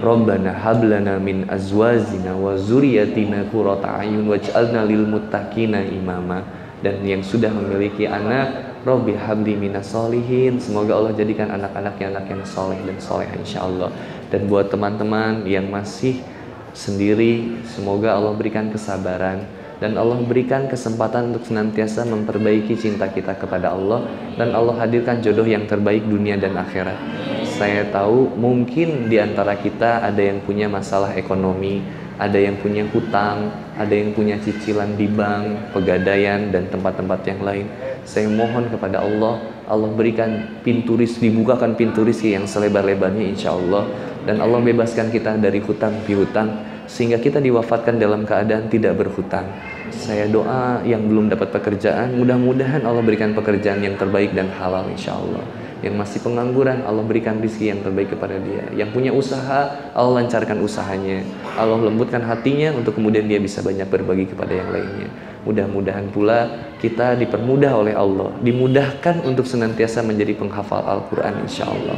Rabbana hablana min azwajina wa zuriyatina qurrata a'yun waj'alna lil muttaqina imama. Dan yang sudah memiliki anak, Rabbi habli minas solihin, semoga Allah jadikan anak-anaknya anak yang soleh dan soleh insyaallah. Dan buat teman-teman yang masih sendiri, semoga Allah berikan kesabaran dan Allah berikan kesempatan untuk senantiasa memperbaiki cinta kita kepada Allah, dan Allah hadirkan jodoh yang terbaik dunia dan akhirat. Saya tahu mungkin di antara kita ada yang punya masalah ekonomi, ada yang punya hutang, ada yang punya cicilan di bank, pegadaian dan tempat-tempat yang lain. Saya mohon kepada Allah, Allah berikan pintu rizki, dibukakan pintu rizki yang selebar-lebarnya insya Allah, dan Allah bebaskan kita dari hutang piutang sehingga kita diwafatkan dalam keadaan tidak berhutang. Saya doa yang belum dapat pekerjaan, mudah-mudahan Allah berikan pekerjaan yang terbaik dan halal insya Allah. Yang masih pengangguran, Allah berikan rezeki yang terbaik kepada dia. Yang punya usaha, Allah lancarkan usahanya. Allah lembutkan hatinya untuk kemudian dia bisa banyak berbagi kepada yang lainnya. Mudah-mudahan pula kita dipermudah oleh Allah, dimudahkan untuk senantiasa menjadi penghafal Al-Quran insya Allah.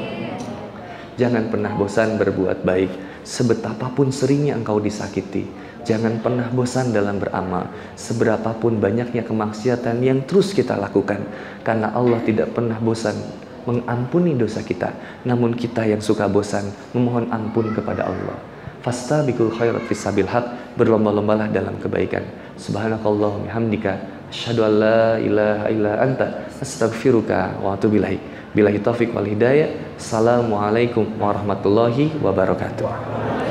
Jangan pernah bosan berbuat baik, sebetapapun seringnya engkau disakiti. Jangan pernah bosan dalam beramal, seberapapun banyaknya kemaksiatan yang terus kita lakukan. Karena Allah tidak pernah bosan mengampuni dosa kita, namun kita yang suka bosan memohon ampun kepada Allah. Fastabiqul khairat fisabil haq, berlomba-lombalah dalam kebaikan. Subhanakallahumma bihamdika asyhadu an la ilaha illa anta astaghfiruka wa atubu ilaik. Billahi taufik wal hidayah. Assalamualaikum warahmatullahi wabarakatuh.